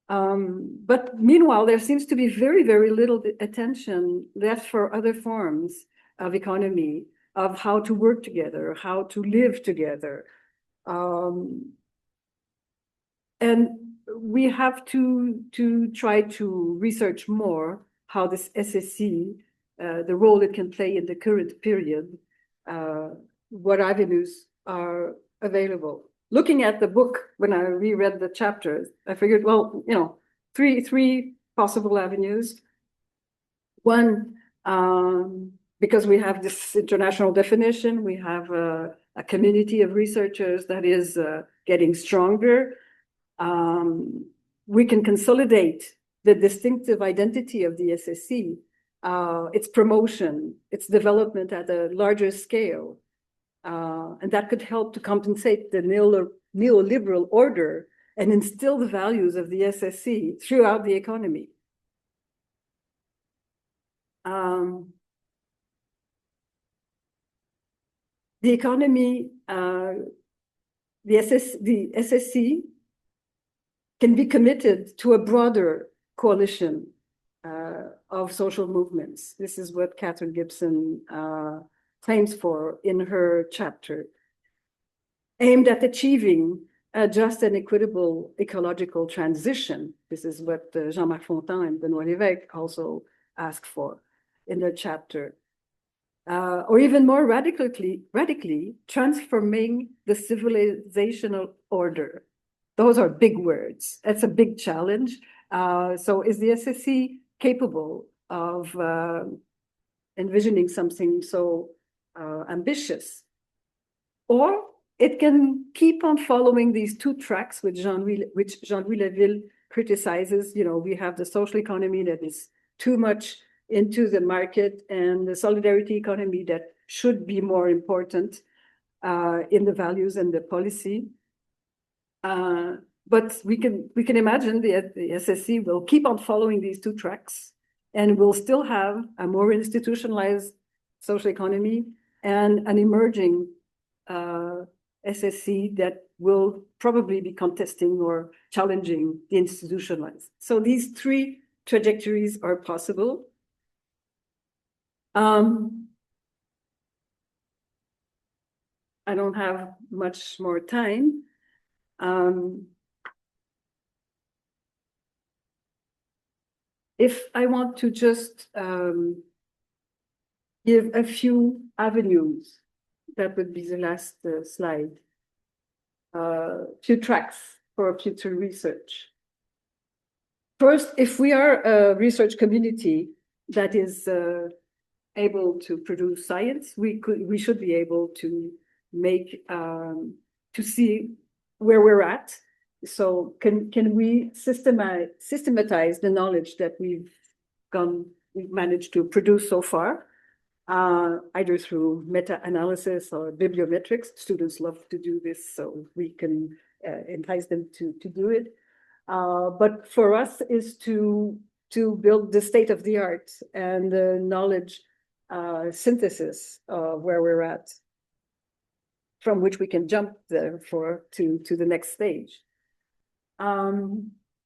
But meanwhile, there seems to be very, very little attention left for other forms of economy, of how to work together, how to live together. And we have to try to research more how this SSC, the role it can play in the current period, what avenues are available. Looking at the book, when I reread the chapters, I figured, well, you know, three possible avenues. One, because we have this international definition, we have a community of researchers that is getting stronger. We can consolidate the distinctive identity of the SSC, its promotion, its development at a larger scale. And that could help to compensate the neoliberal order and instill the values of the SSC throughout the economy. the economy, the SSC can be committed to a broader coalition of social movements. This is what Catherine Gibson claims for in her chapter, aimed at achieving a just and equitable ecological transition. This is what Jean-Marc Fontan and Benoît Lévesque also asked for in their chapter. Or even more radically transforming the civilizational order. Those are big words. That's a big challenge. So is the SSC capable of envisioning something so ambitious? Or it can keep on following these two tracks, which Jean-Louis Leville criticizes. You know, we have the social economy that is too much into the market, and the solidarity economy that should be more important in the values and the policy. But we can imagine the SSC will keep on following these two tracks, and we'll still have a more institutionalized social economy and an emerging SSC that will probably be contesting or challenging the institutionalized. So these three trajectories are possible. I don't have much more time. If I want to just give a few avenues, that would be the last slide. Few tracks for future research. First, if we are a research community that is able to produce science, we should be able to make to see where we're at. So can we systematize the knowledge that we've managed to produce so far, either through meta-analysis or bibliometrics? Students love to do this, so we can entice them to do it. But for us is to build the state of the art and the knowledge synthesis of where we're at, from which we can jump therefore to the next stage.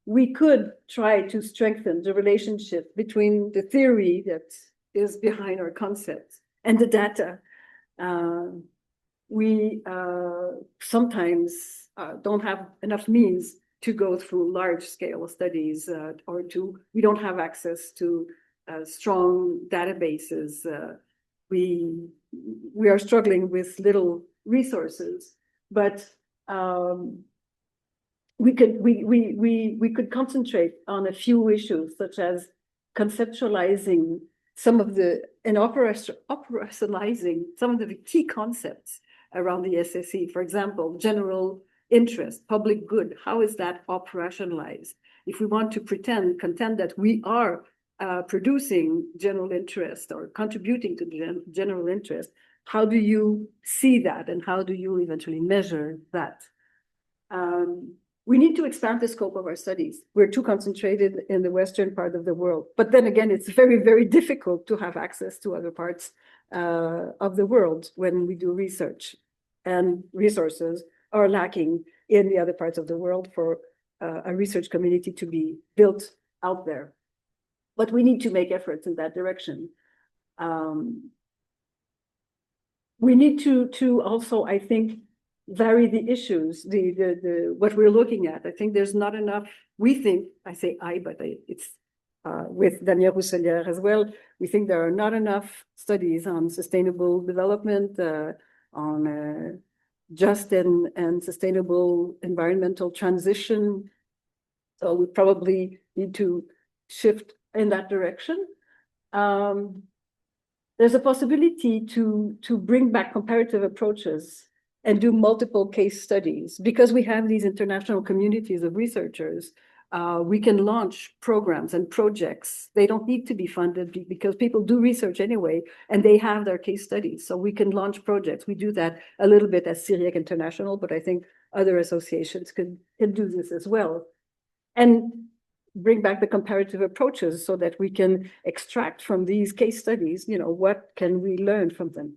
We could try to strengthen the relationship between the theory that is behind our concepts and the data. We sometimes don't have enough means to go through large-scale studies, we don't have access to strong databases. We are struggling with little resources, but we could concentrate on a few issues, such as conceptualizing and operationalizing some of the key concepts around the SSC. For example, general interest, public good. How is that operationalized? If we want to contend that we are producing general interest or contributing to general interest, how do you see that, and how do you eventually measure that? We need to expand the scope of our studies. We're too concentrated in the Western part of the world. But then again, it's very, very difficult to have access to other parts of the world when we do research. And resources are lacking in the other parts of the world for a research community to be built out there. But we need to make efforts in that direction. We need to also, I think, vary the issues, what we're looking at. I think there's not enough, we think, I say I, but it's with Damien Rousselière as well, we think there are not enough studies on sustainable development, on just and sustainable environmental transition. So we probably need to shift in that direction. There's a possibility to bring back comparative approaches and do multiple case studies. Because we have these international communities of researchers, we can launch programs and projects. They don't need to be funded because people do research anyway, and they have their case studies. So we can launch projects. We do that a little bit as CIRIEC International, but I think other associations can do this as well. And bring back the comparative approaches so that we can extract from these case studies, what can we learn from them?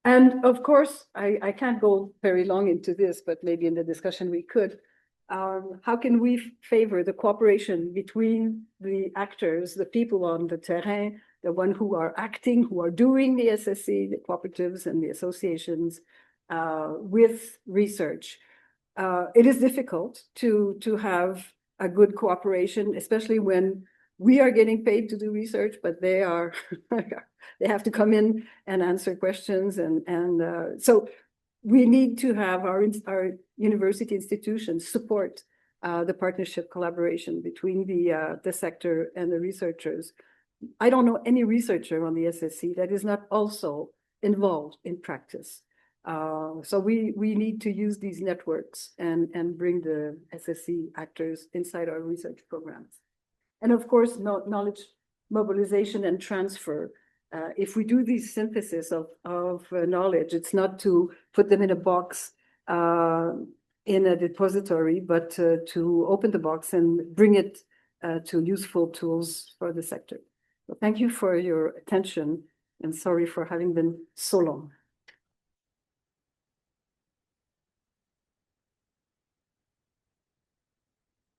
And of course, I can't go very long into this, but maybe in the discussion we could. How can we favor the cooperation between the actors, the people on the terrain, the one who are acting, who are doing the SSC, the cooperatives and the associations, with research? It is difficult to have a good cooperation, especially when we are getting paid to do research, but they are they have to come in and answer questions, and so we need to have our university institutions support the partnership collaboration between the sector and the researchers. I don't know any researcher on the SSC that is not also involved in practice. So we need to use these networks and bring the SSC actors inside our research programs. And of course, knowledge mobilization and transfer. If we do this synthesis of knowledge, it's not to put them in a box in a depository, but to open the box and bring it to useful tools for the sector. So thank you for your attention, and sorry for having been so long.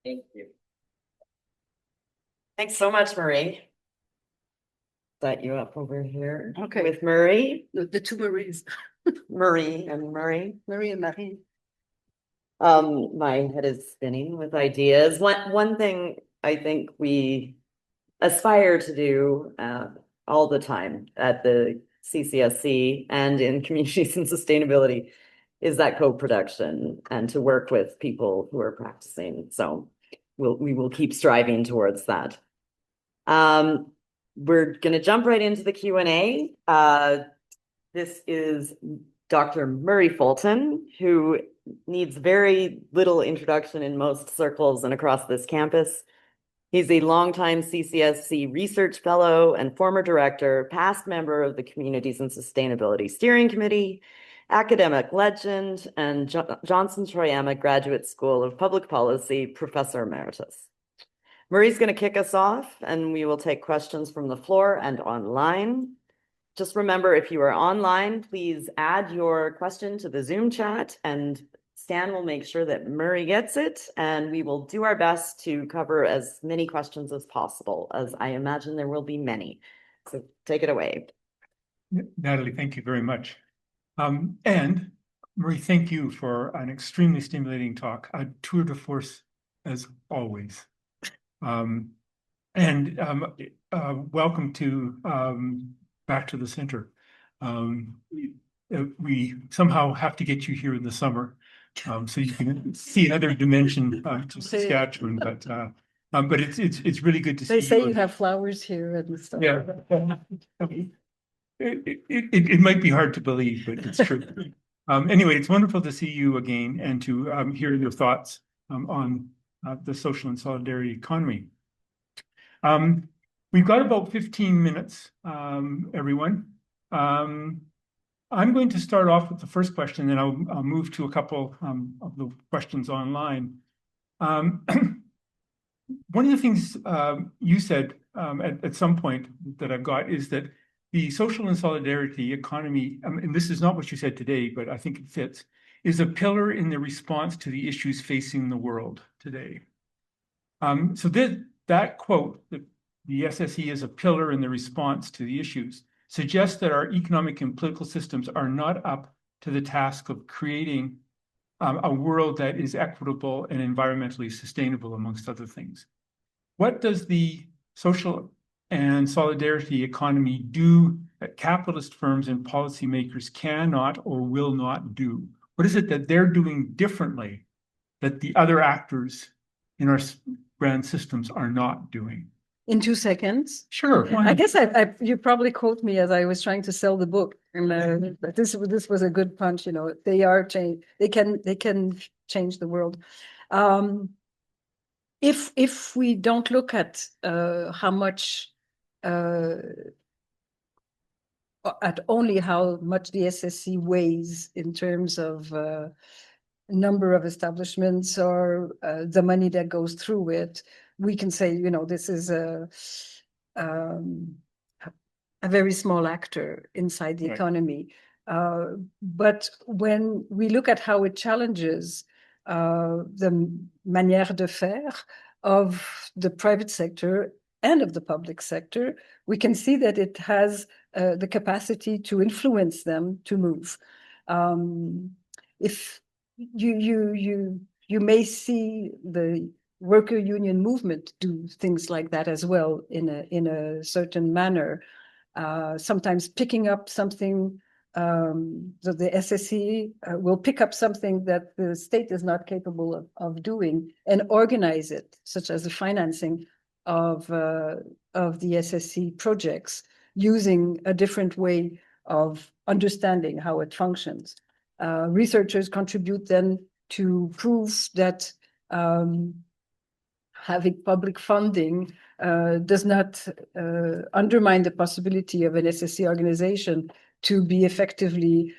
Thank you. Thanks so much, Marie. Set you up over here. Okay. With Marie. The two Maries, Marie and Marie. Marie and Marie. My head is spinning with ideas. One thing I think we aspire to do all the time at the CCSC and in communities and sustainability is that co-production and to work with people who are practicing. So we will keep striving towards that. We're going to jump right into the Q&A. This is Dr. Murray Fulton, who needs very little introduction in most circles and across this campus. He's a longtime CCSC research fellow and former director, past member of the Communities and Sustainability Steering Committee, academic legend, and Johnson Troyama Graduate School of Public Policy Professor Emeritus. Murray's going to kick us off, and we will take questions from the floor and online. Just remember, if you are online, please add your question to the Zoom chat, and Stan will make sure that Murray gets it, and we will do our best to cover as many questions as possible, as I imagine there will be many. So take it away. Natalie, thank you very much. And Marie, thank you for an extremely stimulating talk, a tour de force as always. Welcome to back to the center. We somehow have to get you here in the summer, so you can see another dimension to Saskatchewan. But it's really good to see. They say you have flowers here and stuff. Yeah. It might be hard to believe, but it's true. Anyway, it's wonderful to see you again and to hear your thoughts on the social and solidarity economy. We've got about 15 minutes, everyone. I'm going to start off with the first question, and I'll move to a couple of the questions online. One of the things you said at some point that I've got is that the social and solidarity economy, and this is not what you said today, but I think it fits, is a pillar in the response to the issues facing the world today. So that quote, that the SSE is a pillar in the response to the issues, suggests that our economic and political systems are not up to the task of creating a world that is equitable and environmentally sustainable, amongst other things. What does the social and solidarity economy do that capitalist firms and policymakers cannot or will not do? What is it that they're doing differently that the other actors in our grand systems are not doing? In 2 seconds. Sure. I guess you probably quote me as I was trying to sell the book, and but this was a good punch. You know, they can change the world. If we don't look at how much at only how much the SSC weighs in terms of number of establishments or the money that goes through it, we can say, you know, this is a very small actor inside the economy. But when we look at how it challenges the manière de faire of the private sector and of the public sector, we can see that it has the capacity to influence them to move. If you may see the worker union movement do things like that as well in a certain manner, sometimes picking up something. So the SSE will pick up something that the state is not capable of doing and organize it, such as the financing of the SSE projects, using a different way of understanding how it functions. Researchers contribute then to prove that having public funding does not undermine the possibility of an SSE organization to be effectively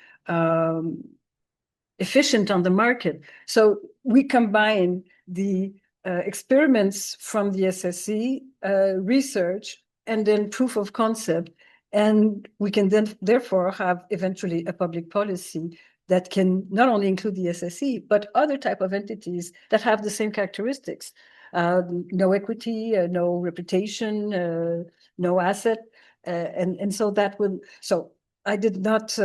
efficient on the market. So we combine the experiments from the SSE, research, and then proof of concept, and we can then therefore have eventually a public policy that can not only include the SSE, but other type of entities that have the same characteristics. No equity, no reputation, no asset, and so that will, so I did not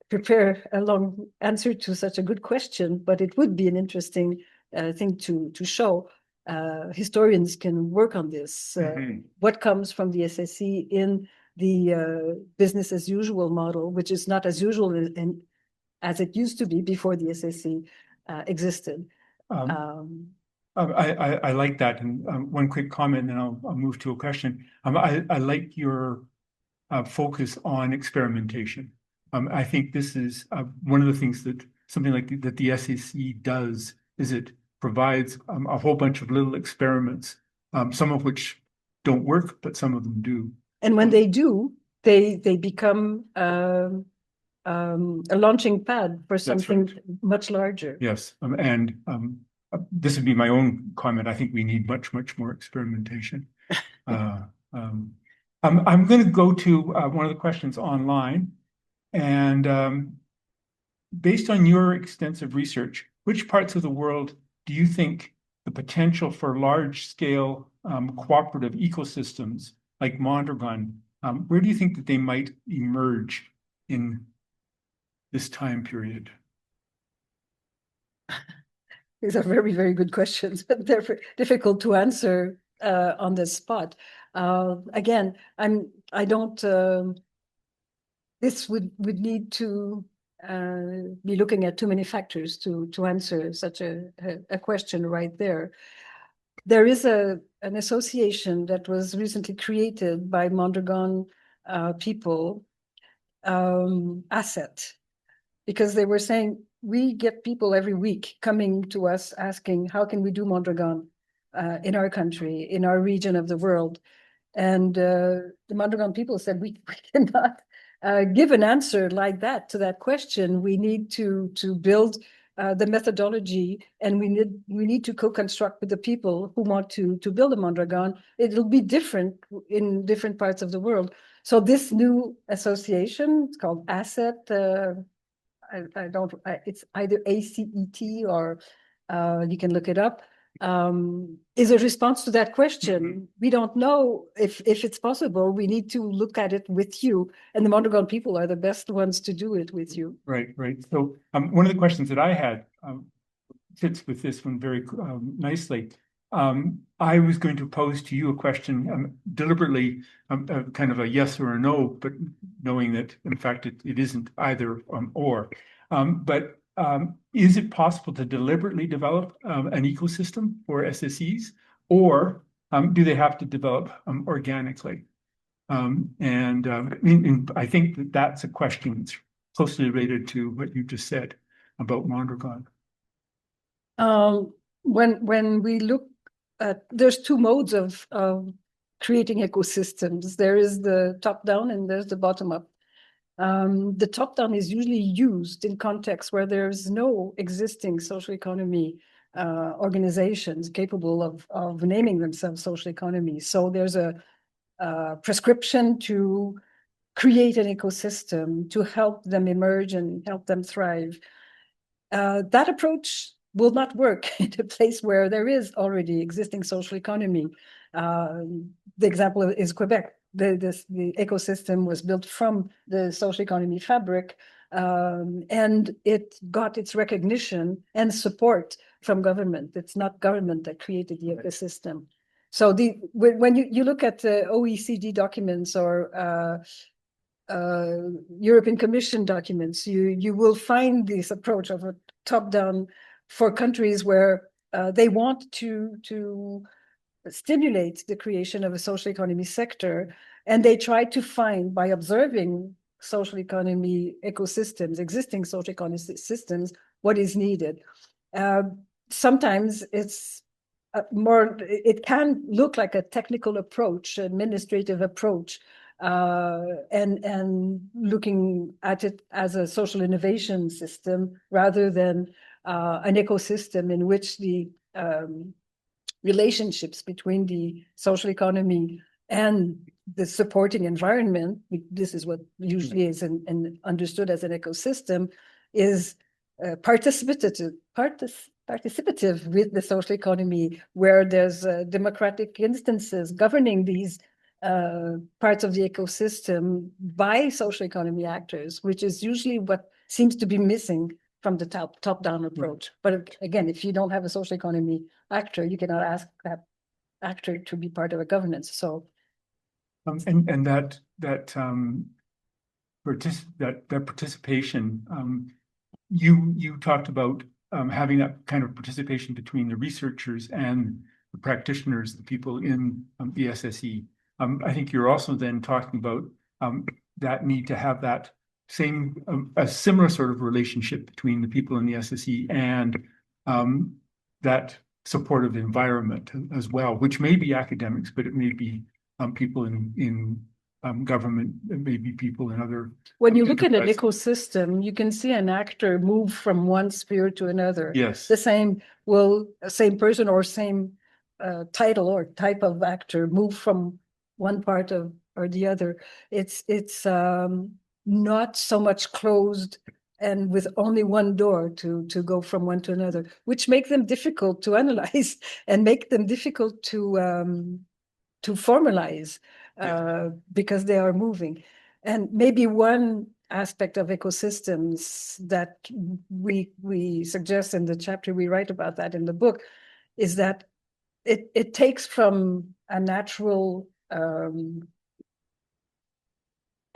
prepare a long answer to such a good question, but it would be an interesting thing to show. Historians can work on this. What comes from the SSE in the business as usual model, which is not as usual as it used to be before the SSE existed. I like that. And one quick comment, and I'll move to a question. I like your focus on experimentation. I think this is one of the things that something like that the SSE does is it provides a whole bunch of little experiments, some of which don't work, but some of them do. And when they do, they become a launching pad for something much larger. Yes, and this would be my own comment. I think we need much more experimentation. I'm going to go to one of the questions online, and based on your extensive research, which parts of the world do you think the potential for large-scale cooperative ecosystems like Mondragon, where do you think that they might emerge in this time period? These are very, very good questions, but they're difficult to answer on the spot. Again, I don't. This would need to be looking at too many factors to answer such a question right there. There is an association that was recently created by Mondragon people, Asset, because they were saying, we get people every week coming to us asking, how can we do Mondragon in our country, in our region of the world? And the Mondragon people said, we cannot give an answer like that to that question. We need to build the methodology, and we need to co-construct with the people who want to build a Mondragon. It'll be different in different parts of the world. So this new association, it's called Asset, it's either ACET or you can look it up, is a response to that question. We don't know if it's possible. We need to look at it with you, and the Mondragon people are the best ones to do it with you. Right. So one of the questions that I had fits with this one very nicely. I was going to pose to you a question deliberately, kind of a yes or a no, but knowing that in fact it isn't either or. But is it possible to deliberately develop an ecosystem for SSEs, or do they have to develop organically? And I think that that's a question that's closely related to what you just said about Mondragon. When we look at, there's two modes of creating ecosystems. There is the top-down and there's the bottom-up. The top-down is usually used in contexts where there's no existing social economy organizations capable of naming themselves social economy. So there's a prescription to create an ecosystem to help them emerge and help them thrive. That approach will not work in a place where there is already existing social economy. The example is Quebec. The ecosystem was built from the social economy fabric, and it got its recognition and support from government. It's not government that created the ecosystem. So when you look at OECD documents or European Commission documents, you will find this approach of a top-down for countries where they want to stimulate the creation of a social economy sector, and they try to find, by observing social economy ecosystems, existing social economy systems, what is needed. Sometimes it's it can look like a technical approach, administrative approach, and looking at it as a social innovation system rather than an ecosystem in which the relationships between the social economy and the supporting environment, this is what usually is understood as an ecosystem, is participative with the social economy, where there's democratic instances governing these parts of the ecosystem by social economy actors, which is usually what seems to be missing from the top-down approach. But again, if you don't have a social economy actor, you cannot ask that actor to be part of a governance. So, and that participation, you talked about having that kind of participation between the researchers and the practitioners, the people in the SSE. I think you're also then talking about that need to have that same, a similar sort of relationship between the people in the SSE and that supportive environment as well, which may be academics, but it may be people in government, it may be people in other. When you look at an ecosystem, you can see an actor move from one sphere to another. Yes. The same person or same title or type of actor move from one part of or the other. It's not so much closed and with only one door to go from one to another, which make them difficult to analyze and make them difficult to formalize because they are moving. And maybe one aspect of ecosystems that we suggest in the chapter, we write about that in the book, is that it takes from a natural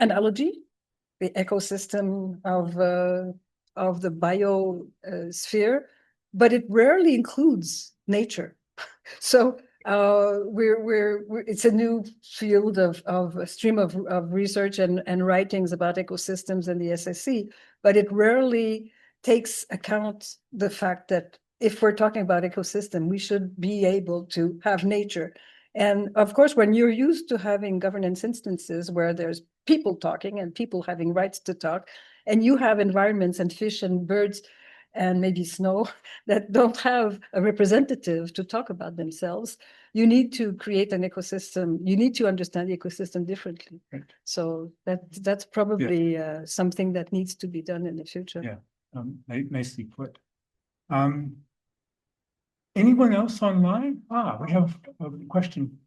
analogy, the ecosystem of the biosphere, but it rarely includes nature. So it's a new field of a stream of research and writings about ecosystems in the SSE, but it rarely takes account the fact that if we're talking about ecosystem, we should be able to have nature. And of course, when you're used to having governance instances where there's people talking and people having rights to talk, and you have environments and fish and birds and maybe snow that don't have a representative to talk about themselves, you need to create an ecosystem. You need to understand the ecosystem differently. Right. So that's probably something that needs to be done in the future. Yeah, nicely put. Anyone else online? We have a question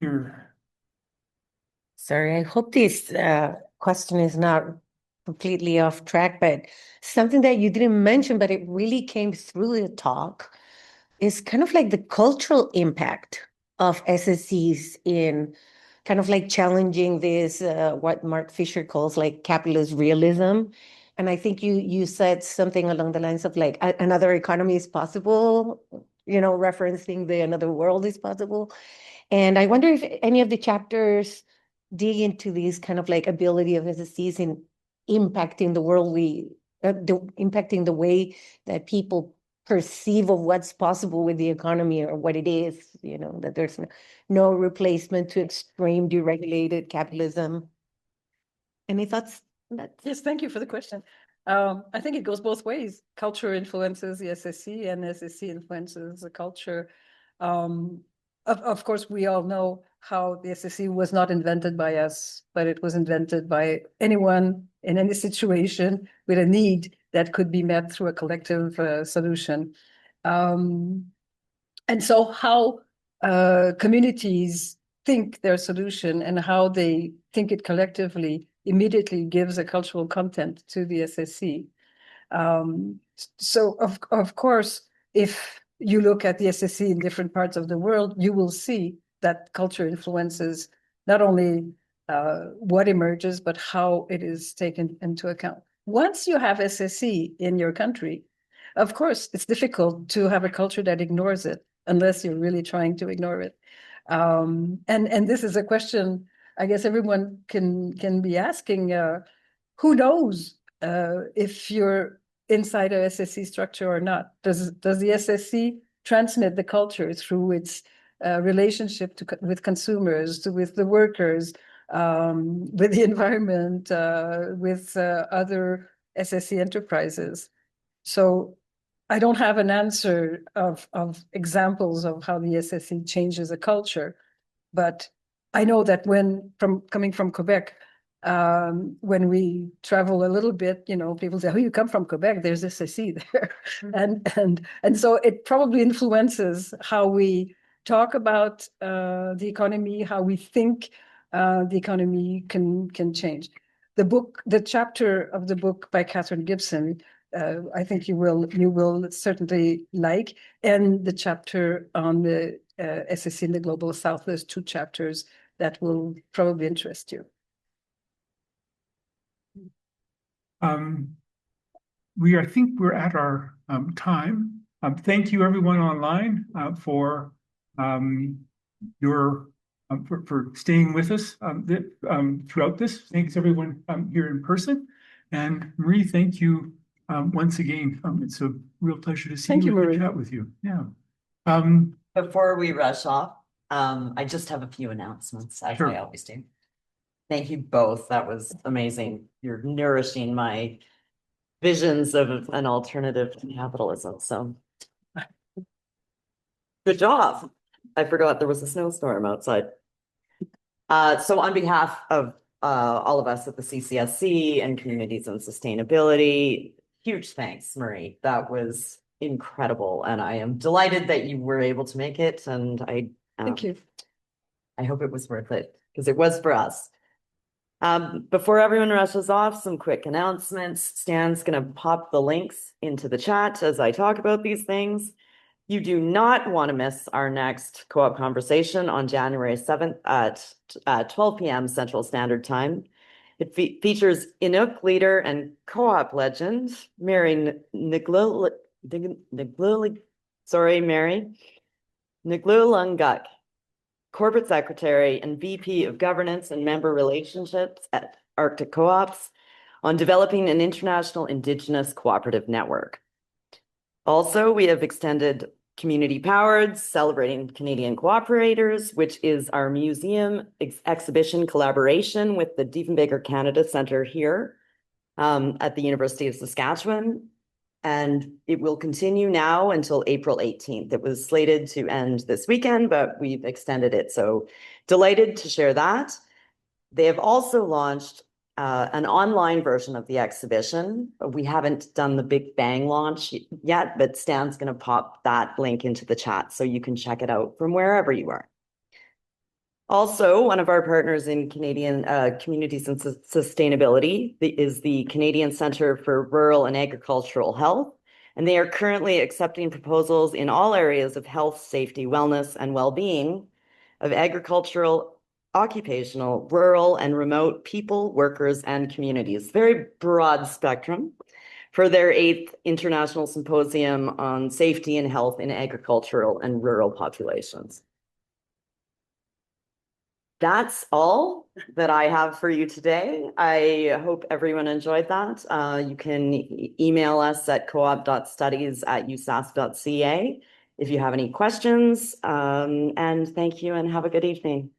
here. Sorry, I hope this question is not completely off track, but something that you didn't mention, but it really came through the talk, is kind of like the cultural impact of SSEs in kind of like challenging this, what Mark Fisher calls like capitalist realism. And I think you said something along the lines of like another economy is possible, referencing the another world is possible. And I wonder if any of the chapters dig into these kind of like ability of SSEs in impacting the world impacting the way that people perceive of what's possible with the economy or what it is, that there's no replacement to extreme deregulated capitalism. Any thoughts? Yes, thank you for the question. I think it goes both ways. Culture influences the SSE and SSE influences the culture. Of course, we all know how the SSC was not invented by us, but it was invented by anyone in any situation with a need that could be met through a collective solution. And so how communities think their solution and how they think it collectively immediately gives a cultural content to the SSC. So of course, if you look at the SSC in different parts of the world, you will see that culture influences not only what emerges, but how it is taken into account. Once you have SSC in your country, of course, it's difficult to have a culture that ignores it unless you're really trying to ignore it. And this is a question I guess everyone can be asking, who knows if you're inside a SSC structure or not? Does the SSC transmit the culture through its relationship with consumers, with the workers, with the environment, with other SSC enterprises? So I don't have an answer of examples of how the SSC changes a culture, but I know that coming from Quebec, when we travel a little bit, people say, "Oh, you come from Quebec? There's SSC there," and so it probably influences how we talk about the economy, how we think the economy can change. The chapter of the book by Catherine Gibson, I think you will certainly like, and the chapter on the SSC in the Global South. There's 2 chapters that will probably interest you. I think we're at our time. Thank you everyone online for staying with us throughout this. Thanks everyone here in person. And Marie, thank you once again. It's a real pleasure to see you and chat with you. Yeah. Before we rush off, I just have a few announcements, as I always do. Thank you both. That was amazing. You're nourishing my visions of an alternative to capitalism. So good job. I forgot there was a snowstorm outside. So on behalf of all of us at the CCSC and Communities and Sustainability, huge thanks, Marie. That was incredible. And I am delighted that you were able to make it. And Thank you. I hope it was worth it, because it was for us. Before everyone rushes off, some quick announcements. Stan's going to pop the links into the chat as I talk about these things. You do not want to miss our next co-op conversation on January 7th at 12 p.m. Central Standard Time. It features Inuk leader and co-op legend, Mary Niglulunguk, Corporate Secretary and VP of Governance and Member Relationships at Arctic Co-ops, on developing an international Indigenous cooperative network. Also, we have extended Community Powered, Celebrating Canadian Cooperators, which is our museum exhibition collaboration with the Diefenbaker Canada Centre here at the University of Saskatchewan. And it will continue now until April 18th. It was slated to end this weekend, but we've extended it. So delighted to share that. They have also launched an online version of the exhibition. We haven't done the big bang launch yet, but Stan's going to pop that link into the chat so you can check it out from wherever you are. Also, one of our partners in Canadian Communities and Sustainability is the Canadian Centre for Rural and Agricultural Health, and they are currently accepting proposals in all areas of health, safety, wellness, and well-being of agricultural, occupational, rural, and remote people, workers, and communities. Very broad spectrum for their 8th International Symposium on Safety and Health in Agricultural and Rural Populations. That's all that I have for you today. I hope everyone enjoyed that. You can email us at coop.studies@usas.ca if you have any questions. And thank you and have a good evening.